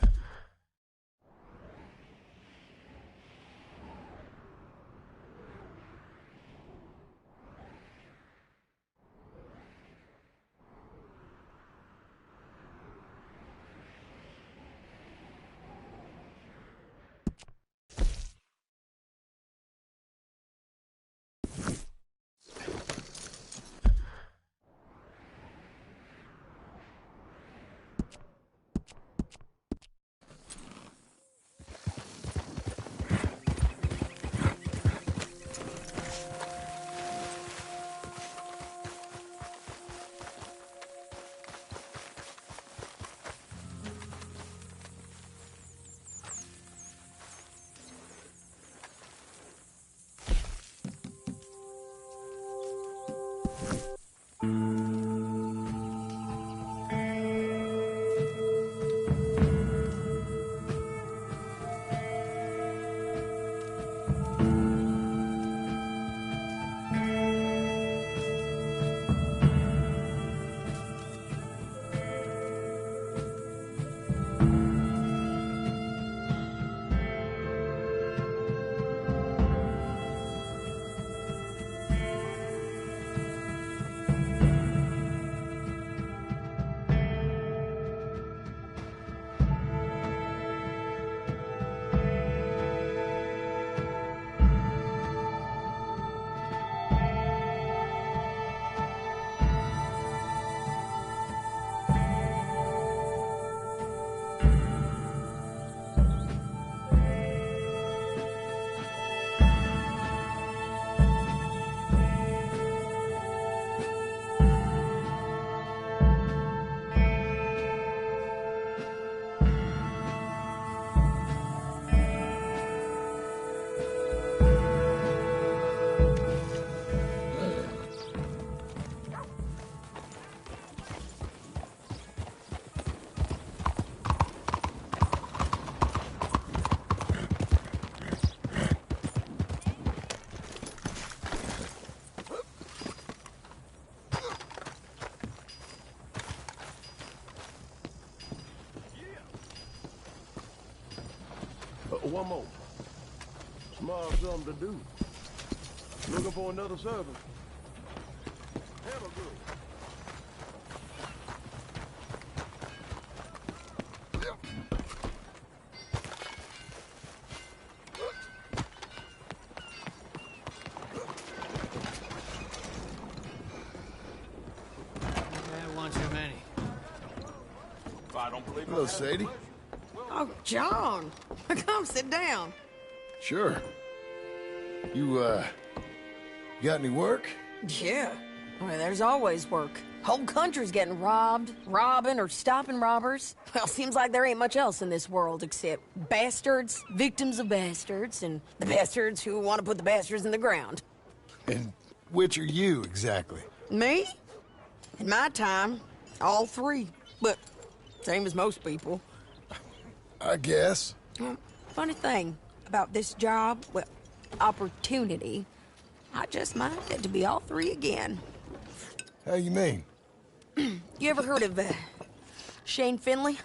One more. Small something to do. Looking for another servant. Have a good. One too many. I don't believe Hello, Sadie. Oh, John. Come sit down. Sure. You got any work? Yeah. Well, there's always work. Whole country's getting robbed, robbing, or stopping robbers. Well, seems like there ain't much else in this world except bastards, victims of bastards, and the bastards who want to put the bastards in the ground. And which are you, exactly? Me? In my time, all three. But same as most people. I guess. Well, funny thing about this job, well, opportunity, I just might get to be all three again. How you mean? You ever heard of Shane Finley?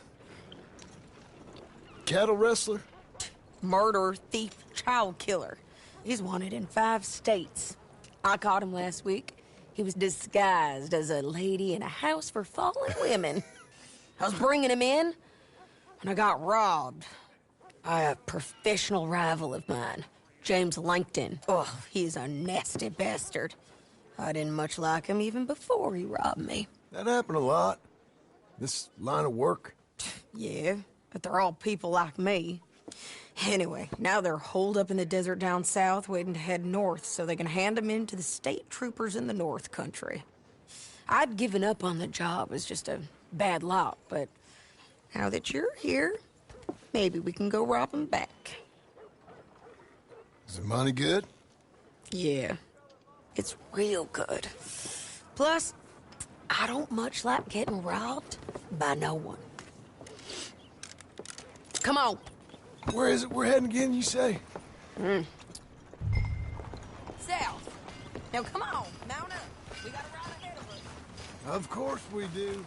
Cattle wrestler? Murderer, thief, child killer. He's wanted in 5 states. I caught him last week. He was disguised as a lady in a house for fallen women. I was bringing him in, and I got robbed by a professional rival of mine, James Langton. Oh, he's a nasty bastard. I didn't much like him even before he robbed me. That happened a lot. This line of work. Yeah, but they're all people like me. Anyway, now they're holed up in the desert down south, waiting to head north so they can hand them in to the state troopers in the north country. I'd given up on the job as just a bad lot, but now that you're here, maybe we can go rob them back. Is the money good? Yeah, it's real good. Plus, I don't much like getting robbed by no one. Come on. Where is it we're heading again, you say? South. Now, come on. Mount up. We got a ride ahead of us. Of course we do.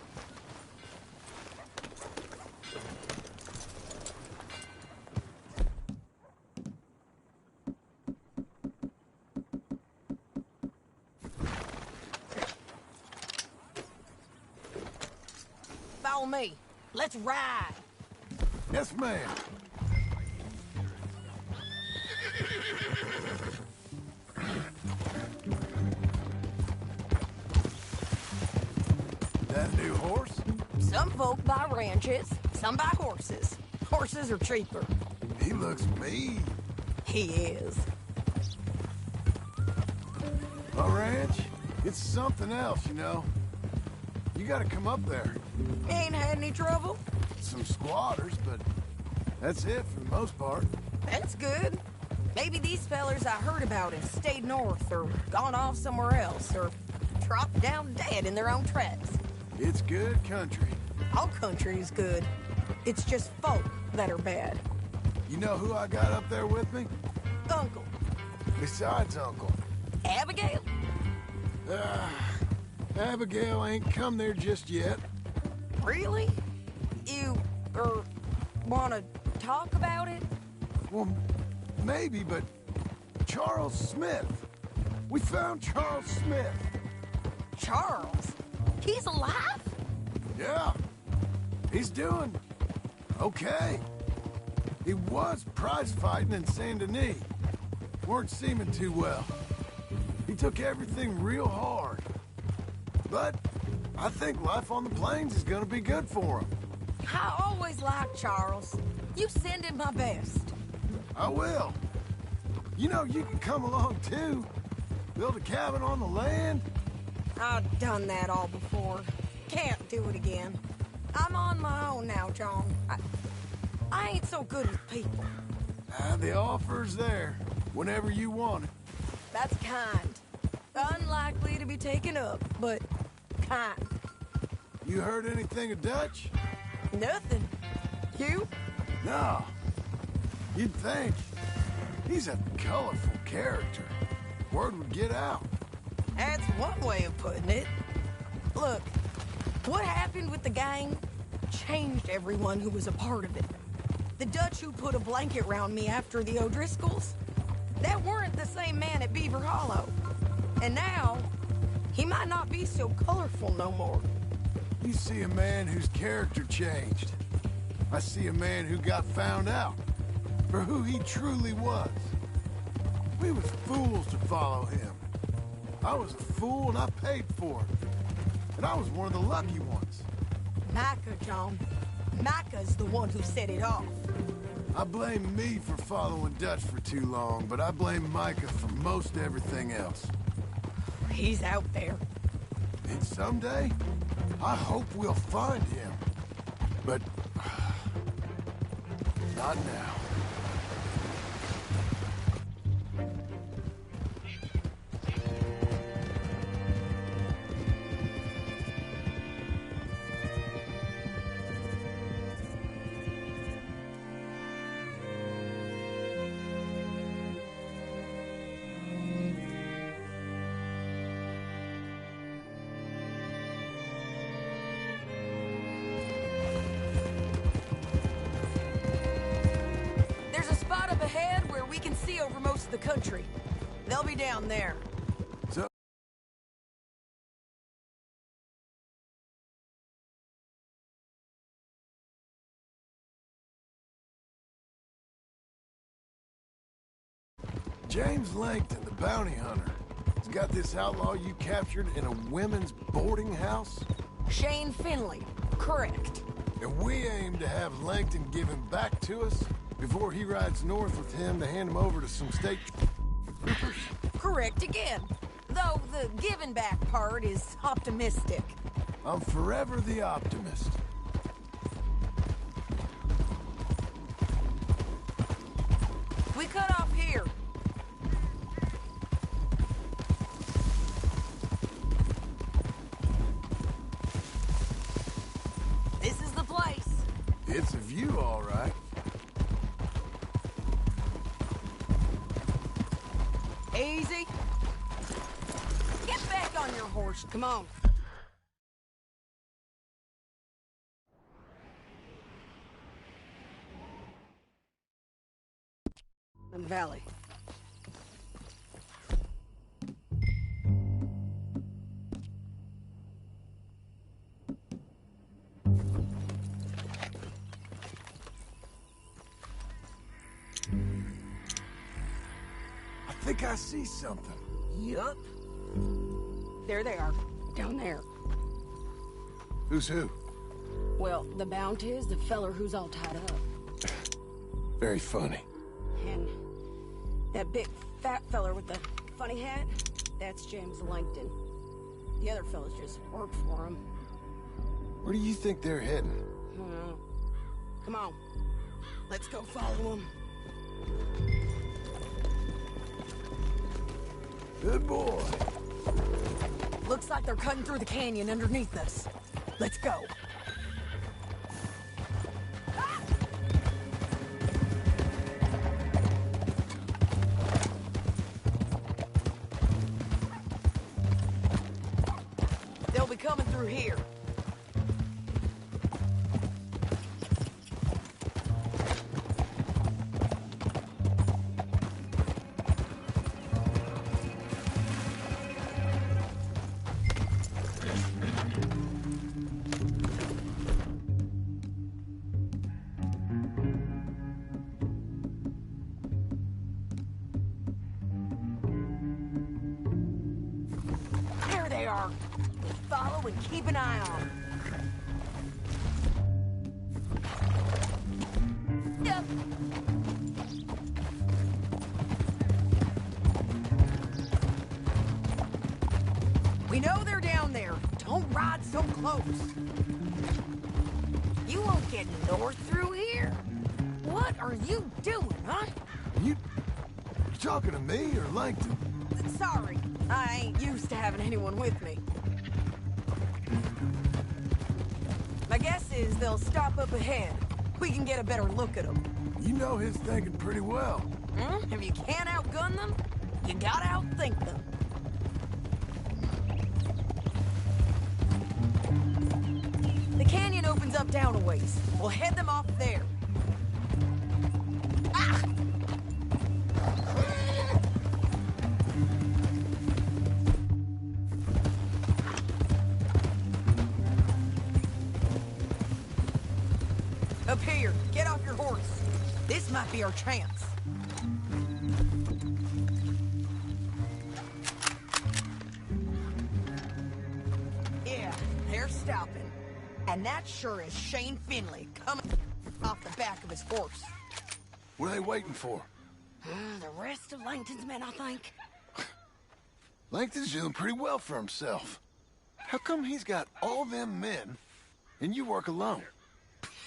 Follow me. Let's ride. Yes, ma'am. That new horse? Some folk buy ranches, some buy horses. Horses are cheaper. He looks mean. He is. A ranch? It's something else, you know. You gotta come up there. Ain't had any trouble? Some squatters, but that's it for the most part. That's good. Maybe these fellers I heard about have stayed north or gone off somewhere else or dropped down dead in their own tracks. It's good country. All country is good. It's just folk that are bad. You know who I got up there with me? Uncle. Besides Uncle. Abigail? Abigail ain't come there just yet. Really? You, wanna talk about it? Well, maybe, but Charles Smith. We found Charles Smith. Charles? He's alive? Yeah. He's doing okay. He was prize fighting in Saint Denis. Weren't seeming too well. He took everything real hard. But I think life on the plains is gonna be good for him. I always liked Charles. You send him my best. I will. You know, you can come along too. Build a cabin on the land. I've done that all before. Can't do it again. I'm on my own now, John. I ain't so good with people. The offer's there, whenever you want it. That's kind. Unlikely to be taken up, but kind. You heard anything of Dutch? Nothing. You? No. You'd think. He's a colorful character. Word would get out. That's one way of putting it. Look, what happened with the gang changed everyone who was a part of it. The Dutch who put a blanket round me after the O'Driscolls? That weren't the same man at Beaver Hollow. And now, he might not be so colorful no more. You see a man whose character changed. I see a man who got found out for who he truly was. We was fools to follow him. I was a fool and I paid for it. And I was one of the lucky ones. Micah, John. Micah's the one who set it off. I blame me for following Dutch for too long, but I blame Micah for most everything else. He's out there. And someday, I hope we'll find him. But... not now. Ahead where we can see over most of the country. They'll be down there. So James Langton, the bounty hunter, has got this outlaw you captured in a women's boarding house? Shane Finley, correct. And we aim to have Langton give him back to us before he rides north with him to hand him over to some state troopers? Correct again. Though the giving back part is optimistic. I'm forever the optimist. We cut off here. This is the place. It's a view, all right. Easy. Get back on your horse. Come on. The valley. I think I see something. Yup. There they are. Down there. Who's who? Well, the Bounty is the feller who's all tied up. Very funny. And that big fat feller with the funny hat, that's James Langton. The other fellas just work for him. Where do you think they're heading? Come on. Let's go follow them. Good boy. Looks like they're cutting through the canyon underneath us. Let's go. They'll be coming through here. There they are. Follow and keep an eye on them. Yep. We know they're down there. Don't ride so close. You won't get north through here. What are you doing, huh? You talking to me or Langton? Sorry, I ain't used to having anyone with me. My guess is they'll stop up ahead. We can get a better look at them. You know his thinking pretty well. If you can't outgun them, you gotta outthink them. The canyon opens up down a ways. We'll head them off there. Up here, get off your horse. This might be our chance. Yeah, they're stopping. And that sure is Shane Finley coming off the back of his horse. What are they waiting for? The rest of Langton's men, I think. Langton's doing pretty well for himself. How come he's got all them men, and you work alone?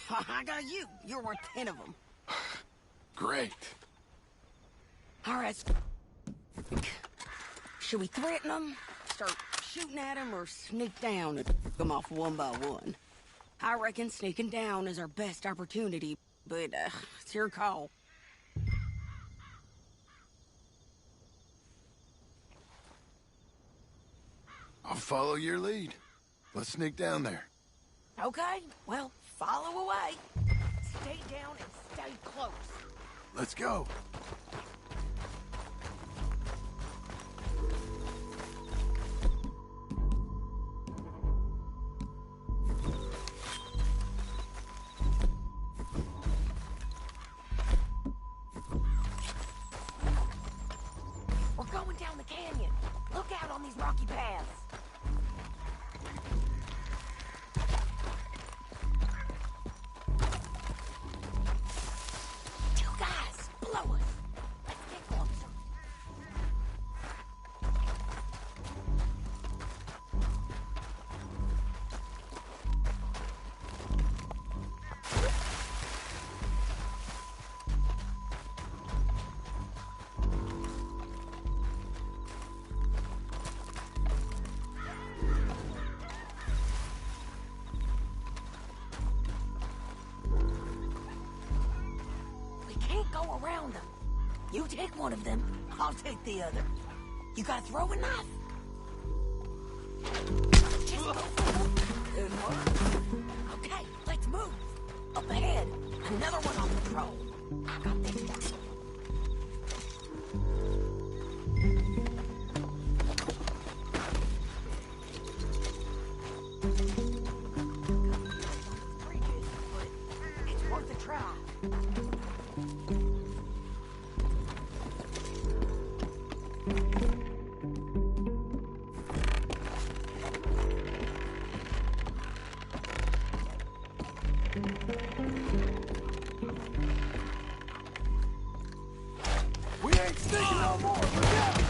I got you. You're worth 10 of them. Great. All right. Should we threaten them, start shooting at them, or sneak down and pick them off one by one? I reckon sneaking down is our best opportunity, but it's your call. I'll follow your lead. Let's sneak down there. Okay, well, follow away. Stay down and stay close. Let's go. We're going down the canyon. Look out on these rocky paths. Two guys, below us. Let's get closer. Go around them. You take one of them, I'll take the other. You got a throwing knife? Just go for them. Good work. Okay, let's move. Up ahead, another one on patrol. I got this guy. It's worth a try. We ain't sneaking no more. Look out!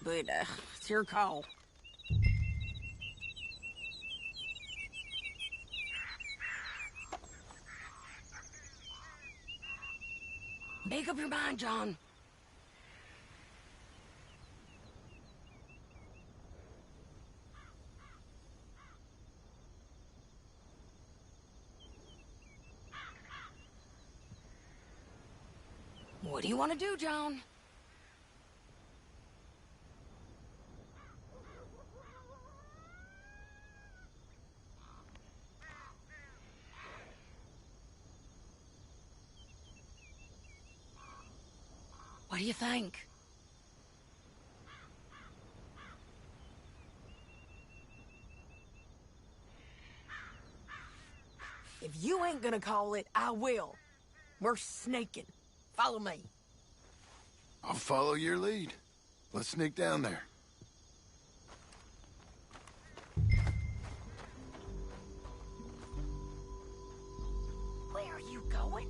But, it's your call. Make up your mind, John. What do you want to do, John? What do you think? If you ain't gonna call it, I will. We're snaking. Follow me. I'll follow your lead. Let's sneak down there. Where are you going?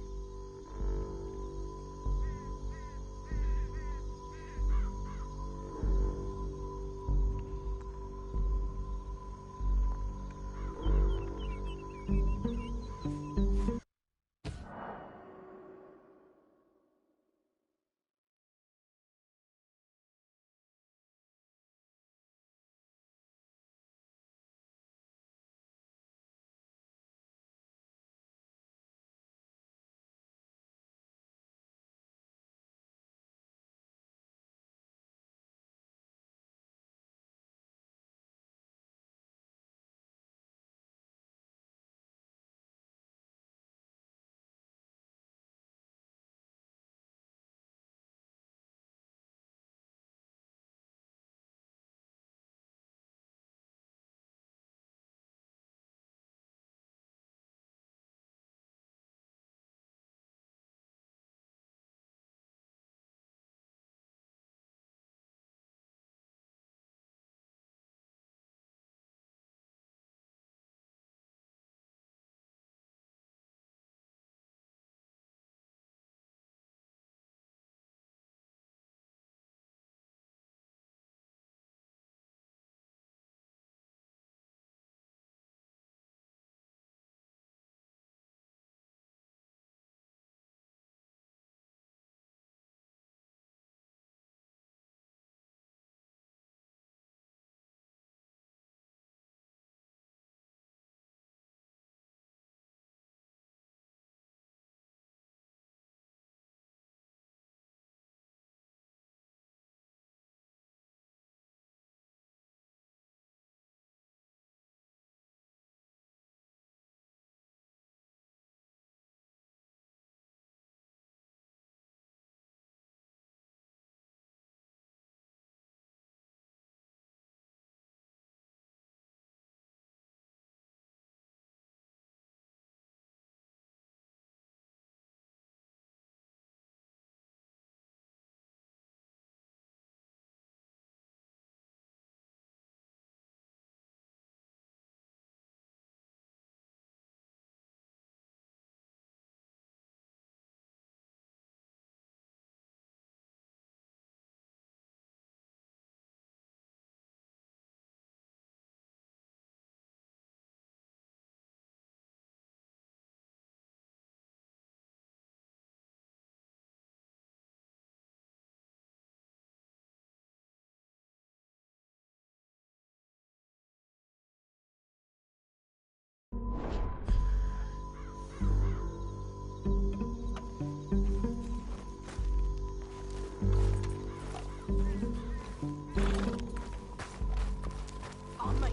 On me.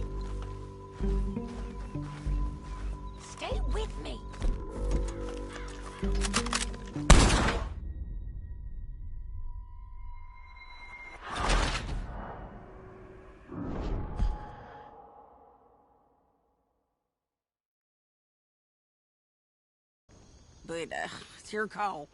Stay with me. But, it's your call.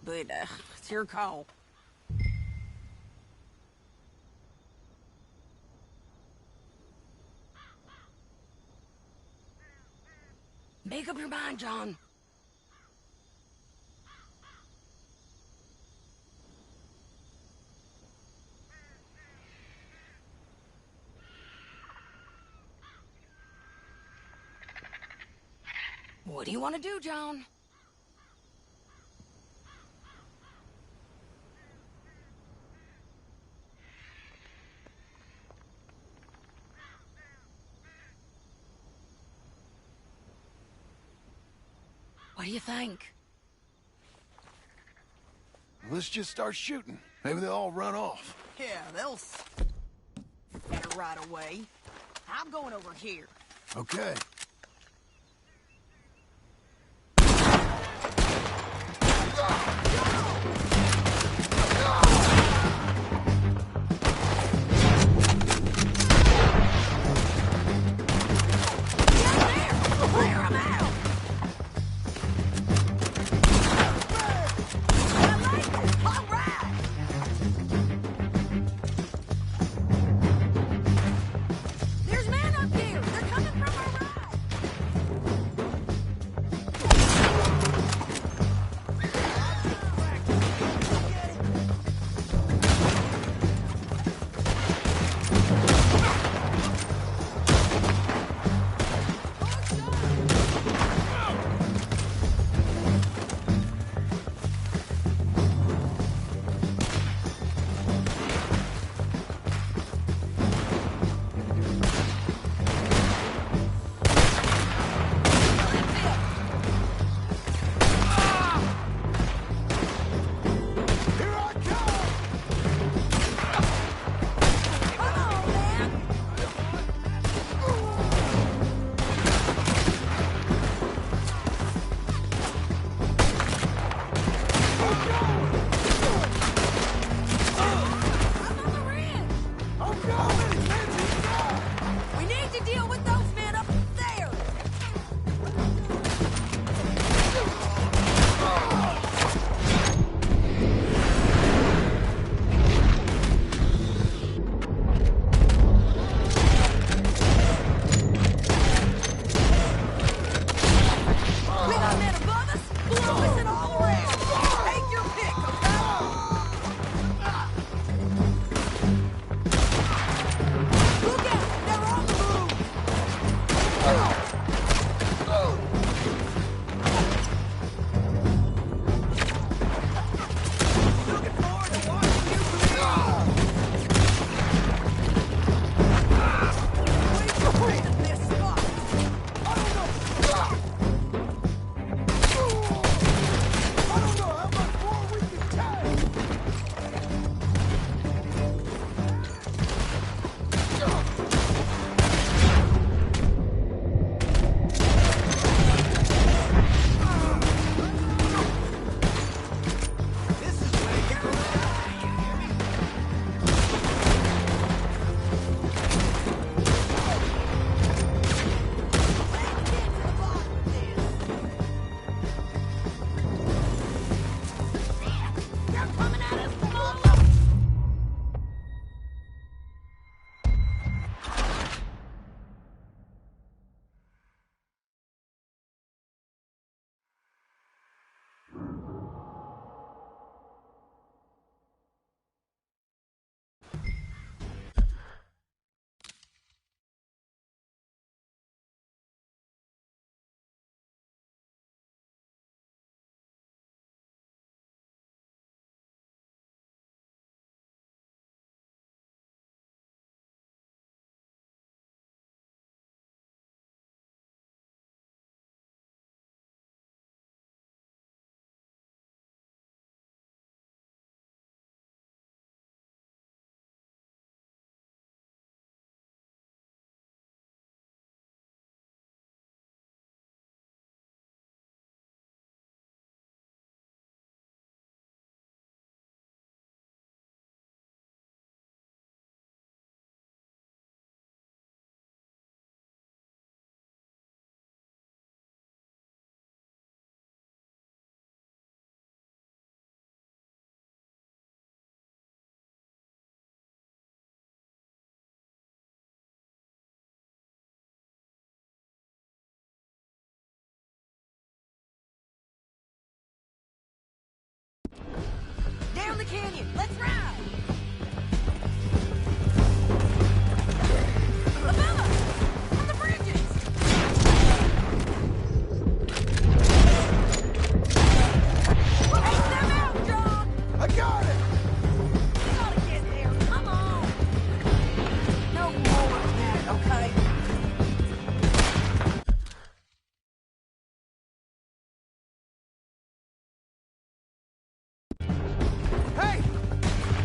but it's your call. Make up your mind, John. What do you want to do, John? What do you think? Let's just start shooting. Maybe they'll all run off. Yeah, they'll better right away. I'm going over here. Okay. There's men up here! They're coming from our right! Down the canyon. Let's ride. Above us! On the bridges! Take them out, John! I got it! You gotta get there. Come on. No more of that, okay? Hey!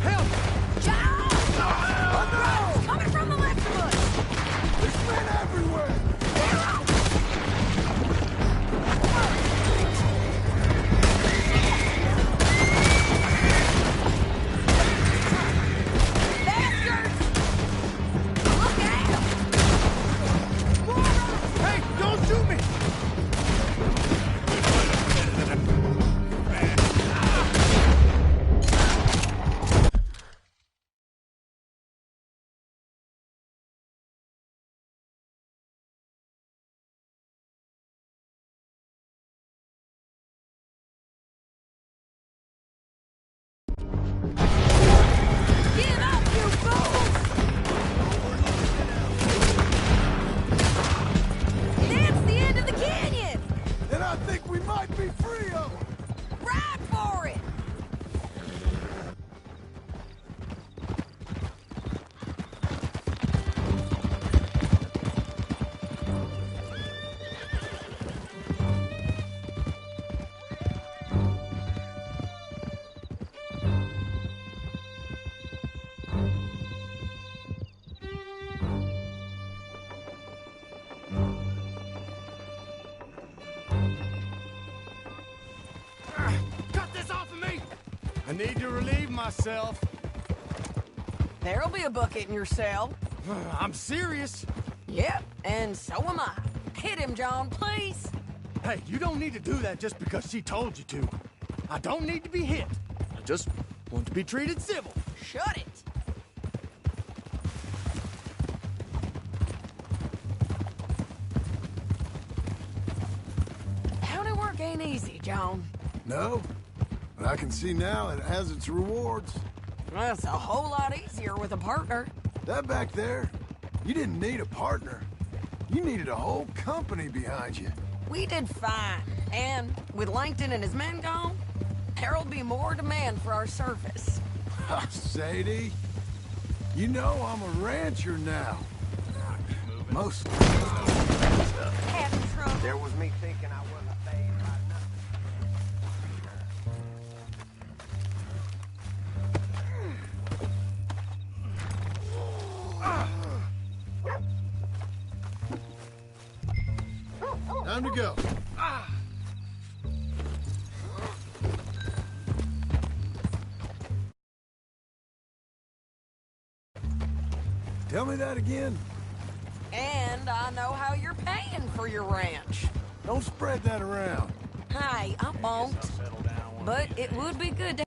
Help! John! It's coming from the left of us! There's men everywhere! Bastards! Look out! Hey, don't shoot me! Give up, you fools! That's the end of the canyon! And I think we might be free of them! Ride for it! Cut this off of me! I need to relieve myself. There'll be a bucket in your cell. I'm serious. Yep, and so am I. Hit him, John, please. Hey, you don't need to do that just because she told you to. I don't need to be hit. I just want to be treated civil. Shut it. County work ain't easy, John. No? But I can see now it has its rewards. That's a whole lot easier with a partner. That back there, you didn't need a partner. You needed a whole company behind you. We did fine. And with Langton and his men gone, there'll be more demand for our service. Sadie, you know I'm a rancher now. Most. Having trouble. There was me thinking I wasn't a babe by nothing. Time to go. Tell me that again. And I know how you're paying for your ranch. Don't spread that around. Hey, I won't. But it would be good to...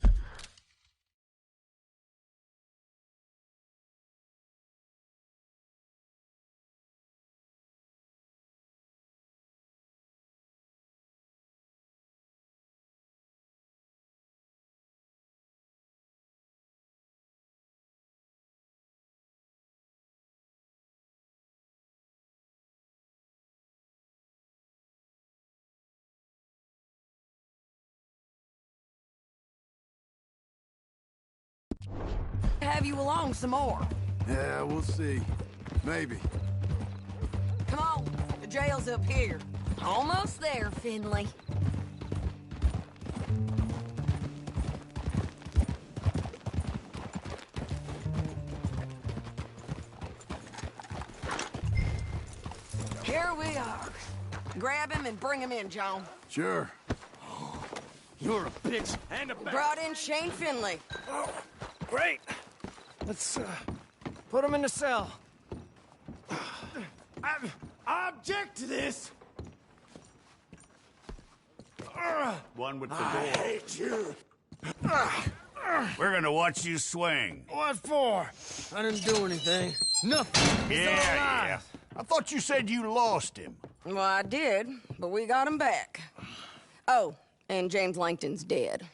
have you along some more. Yeah, we'll see. Maybe. Come on, the jail's up here. Almost there, Finley. Here we are. Grab him and bring him in, John. Sure. You're a bitch and a bastard. Brought in Shane Finley. Oh, great. Let's put him in the cell. I object to this. One with the I door. hate you. We're gonna watch you swing. What for? I didn't do anything. Nothing. He's alive. I thought you said you lost him. Well, I did, but we got him back. Oh, and James Langton's dead.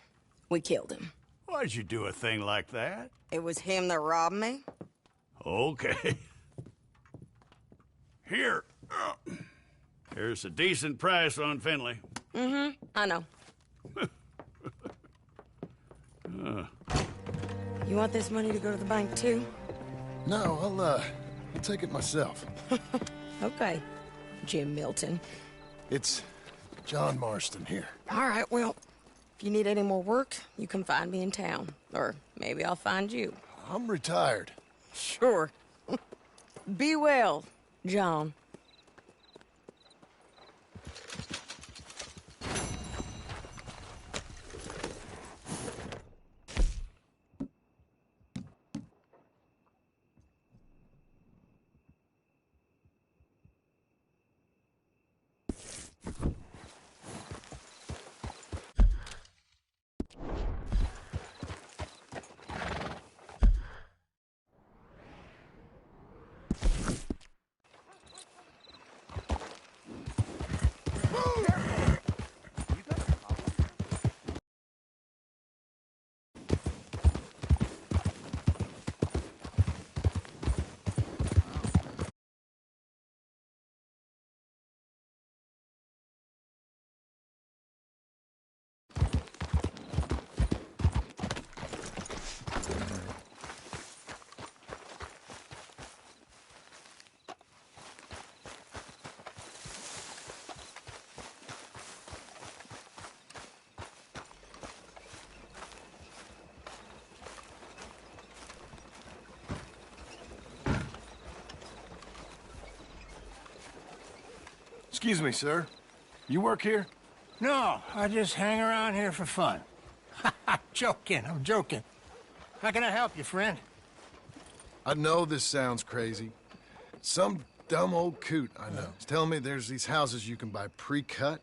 We killed him. Why'd you do a thing like that? It was him that robbed me. Okay. Here. Here's a decent price on Finley. Mm-hmm. I know. You want this money to go to the bank, too? No, I'll take it myself. Okay, Jim Milton. It's John Marston here. All right, well, if you need any more work, you can find me in town. Or maybe I'll find you. I'm retired. Sure. Be well, John. Excuse me, sir. You work here? No, I just hang around here for fun. I'm joking. How can I help you, friend? I know this sounds crazy. Some dumb old coot I know is telling me there's these houses you can buy pre-cut.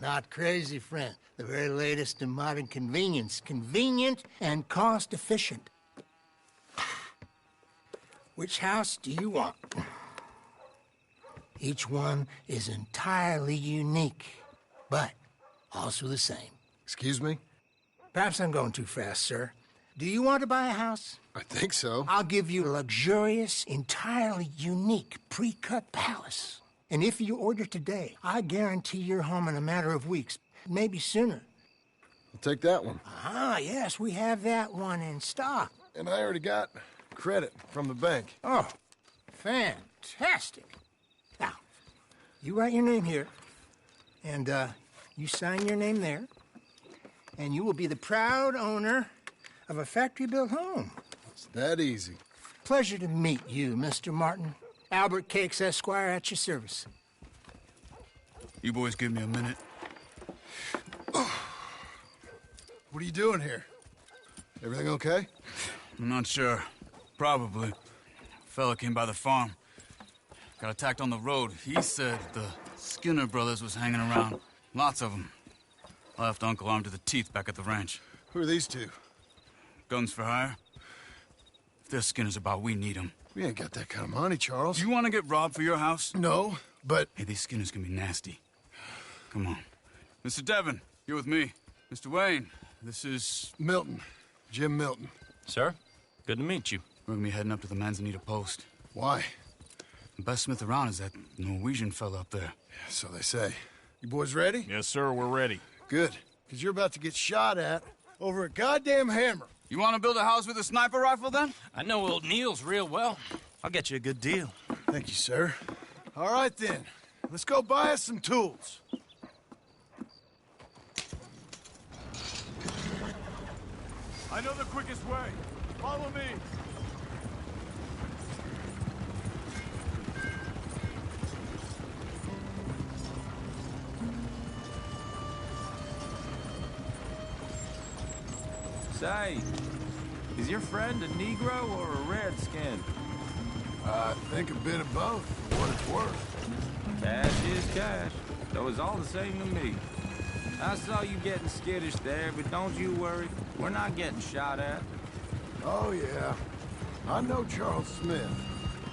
Not crazy, friend. The very latest in modern convenience. Convenient and cost-efficient. Which house do you want? Each one is entirely unique, but also the same. Excuse me? Perhaps I'm going too fast, sir. Do you want to buy a house? I think so. I'll give you a luxurious, entirely unique pre-cut palace. And if you order today, I guarantee you're home in a matter of weeks, maybe sooner. I'll take that one. Ah, yes, we have that one in stock. And I already got credit from the bank. Oh, fantastic. Now, you write your name here, and you sign your name there, and you will be the proud owner of a factory-built home. It's that easy. Pleasure to meet you, Mr. Martin. Albert Cakes, Esquire, at your service. You boys give me a minute. What are you doing here? Everything okay? I'm not sure. Probably. Fella came by the farm. Got attacked on the road. He said the Skinner brothers was hanging around. Lots of them. I left Uncle armed to the teeth back at the ranch. Who are these two? Guns for hire. If there's Skinner's about, we need them. We ain't got that kind of money, Charles. You want to get robbed for your house? No, but... Hey, these Skinners can be nasty. Come on. Mr. Devon, you're with me. Mr. Wayne, this is... Milton. Jim Milton. Sir, good to meet you. We're gonna be heading up to the Manzanita post. Why? The best smith around is that Norwegian fella up there. Yeah, so they say. You boys ready? Yes, sir, we're ready. Good, because you're about to get shot at over a goddamn hammer. You want to build a house with a sniper rifle, then? I know old Neil's real well. I'll get you a good deal. Thank you, sir. All right, then. Let's go buy us some tools. I know the quickest way. Follow me. Say, is your friend a Negro or a Redskin? I think a bit of both, for what it's worth. Cash is cash, though it's all the same to me. I saw you getting skittish there, but don't you worry. We're not getting shot at. Oh, yeah. I know Charles Smith.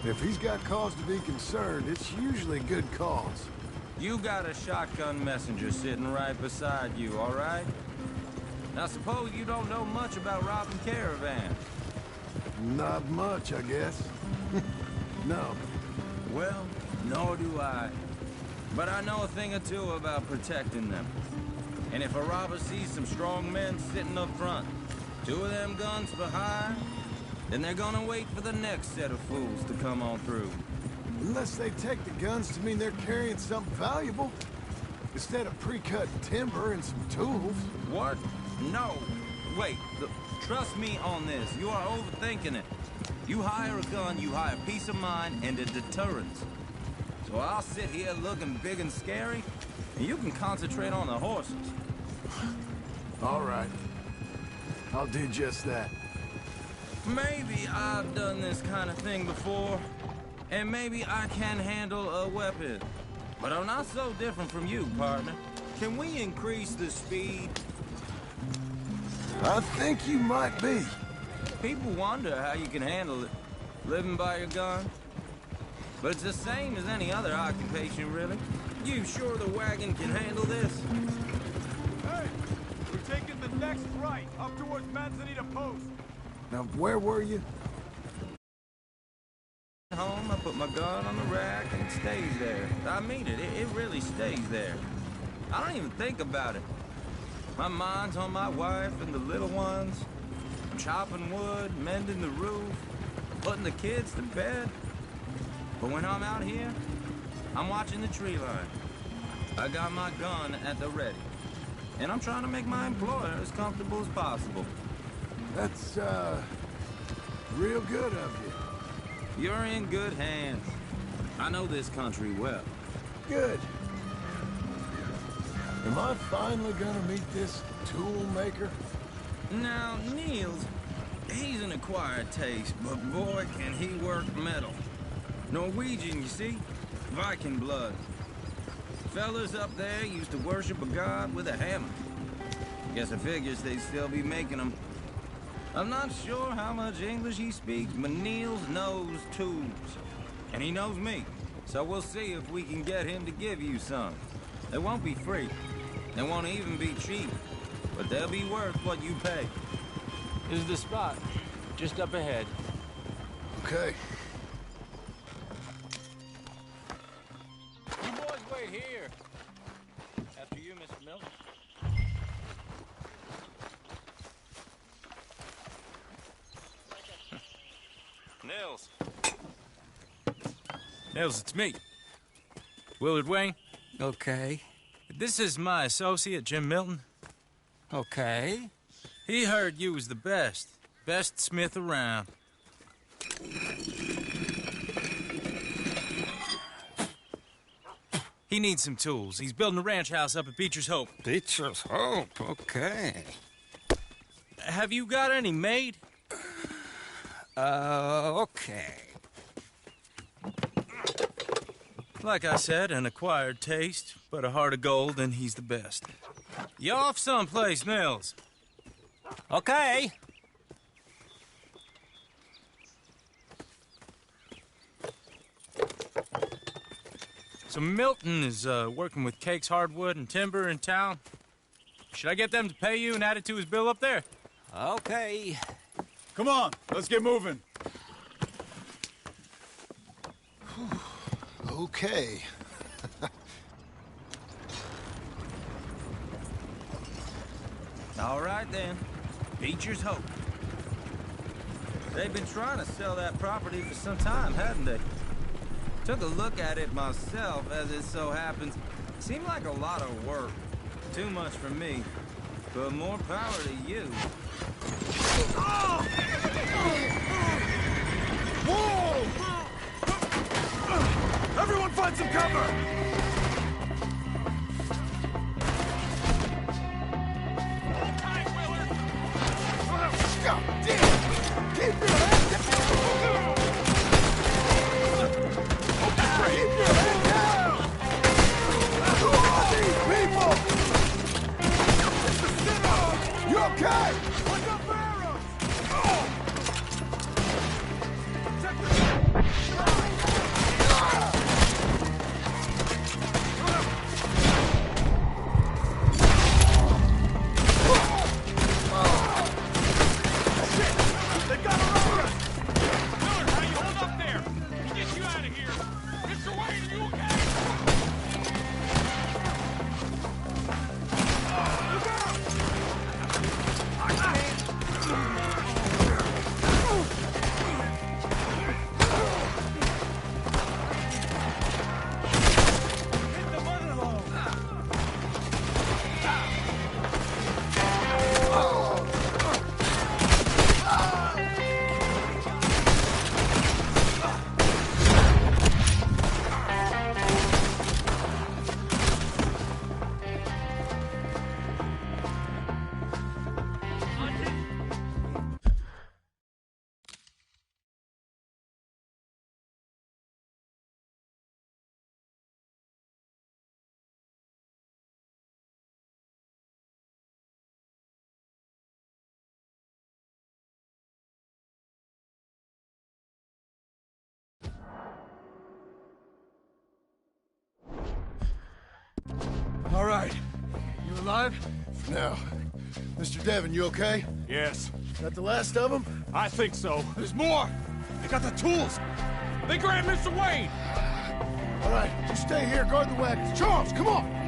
If he's got cause to be concerned, it's usually good cause. You got a shotgun messenger sitting right beside you, all right? I suppose you don't know much about robbing caravans. Not much, I guess. No. Well, nor do I. But I know a thing or two about protecting them. And if a robber sees some strong men sitting up front, 2 of them guns behind, then they're gonna wait for the next set of fools to come on through. Unless they take the guns to mean they're carrying something valuable. Instead of pre-cut timber and some tools. What? No. Wait, trust me on this. You are overthinking it. You hire a gun, you hire peace of mind and a deterrence. So I'll sit here looking big and scary, and you can concentrate on the horses. All right. I'll do just that. Maybe I've done this kind of thing before, and maybe I can handle a weapon. But I'm not so different from you, partner. Can we increase the speed? I think you might be. People wonder how you can handle it, living by your gun. But it's the same as any other occupation, really. You sure the wagon can handle this? Hey, we're taking the next right, up towards Manzanita Post. Now, where were you? Home, I put my gun on the rack and it stays there. I mean it, it really stays there. I don't even think about it. My mind's on my wife and the little ones. I'm chopping wood, mending the roof, putting the kids to bed. But when I'm out here, I'm watching the tree line. I got my gun at the ready. And I'm trying to make my employer as comfortable as possible. That's, real good of you. You're in good hands. I know this country well. Good. Am I finally gonna meet this tool maker? Now, Niels, he's an acquired taste, but boy, can he work metal. Norwegian, you see? Viking blood. Fellas up there used to worship a god with a hammer. Guess I figures they'd still be making them. I'm not sure how much English he speaks, but Niels knows tools. And he knows me. So we'll see if we can get him to give you some. They won't be free. They won't even be cheap. But they'll be worth what you pay. This is the spot. Just up ahead. Okay. You boys wait here. After you, Mr. Milton. Nils. Nils, it's me. Willard Wayne. Okay. This is my associate, Jim Milton. Okay. He heard you was the best. Best smith around. He needs some tools. He's building a ranch house up at Beecher's Hope. Beecher's Hope, okay. Have you got any made? Okay. Like I said, an acquired taste, but a heart of gold, and he's the best. You off someplace, Nils? Okay. So Milton is working with Cake's Hardwood and Timber in town. Should I get them to pay you and add it to his bill up there? Okay. Come on, let's get moving. Okay. All right, then. Beecher's Hope. They've been trying to sell that property for some time, hadn't they? Took a look at it myself, as it so happens. Seemed like a lot of work. Too much for me. But more power to you. Whoa! Everyone find some cover! God damn! Keep your head down! Keep your head down! Who are these people? It's the sinner! You okay? Watch out for arrows! Check All right. You alive? No. Mr. Devon, you okay? Yes. That the last of them? I think so. There's more! They got the tools! They grabbed Mr. Wayne! All right, just stay here, guard the wagons. Charles, come on!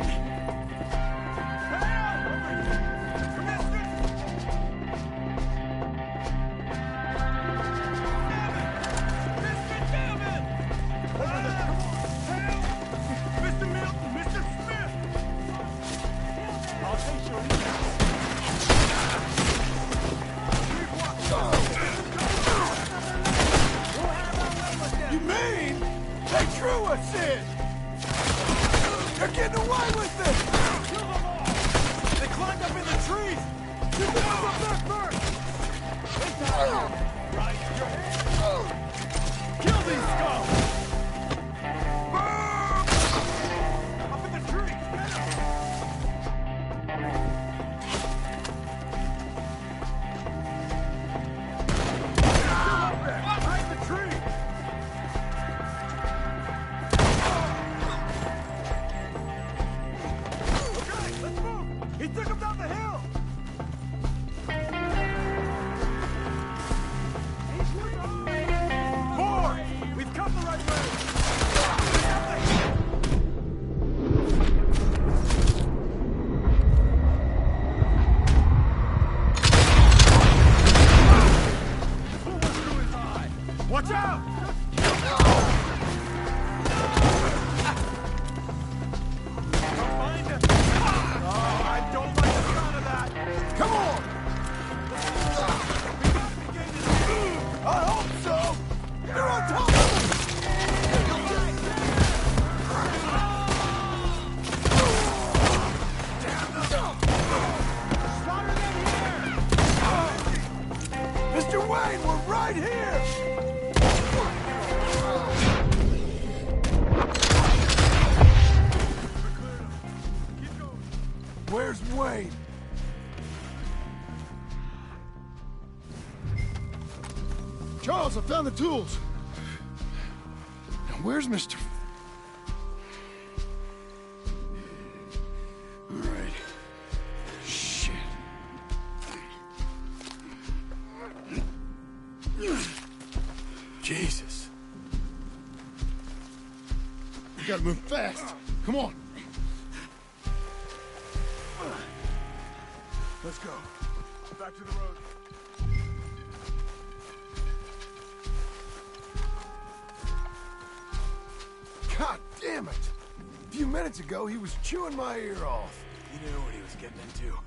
You mean they drew us in? They're getting away with it! Kill them all! They climbed up in the trees! You guys up there first! Right your hand! Kill these scum! Up in the trees! Get 'em! Behind the tree! He took him down the hill! More! We've come the right way! Watch out! Come on! I hope so! They're on top of us! Mr. Wayne, we're right here! Where's Wayne? Charles, I found the tools. Now, where's Mr. All right. Shit. Jesus. We gotta move fast. Come on. Let's go. Back to the road. God damn it! A few minutes ago, he was chewing my ear off. He knew what he was getting into.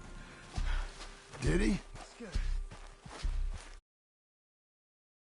Did he?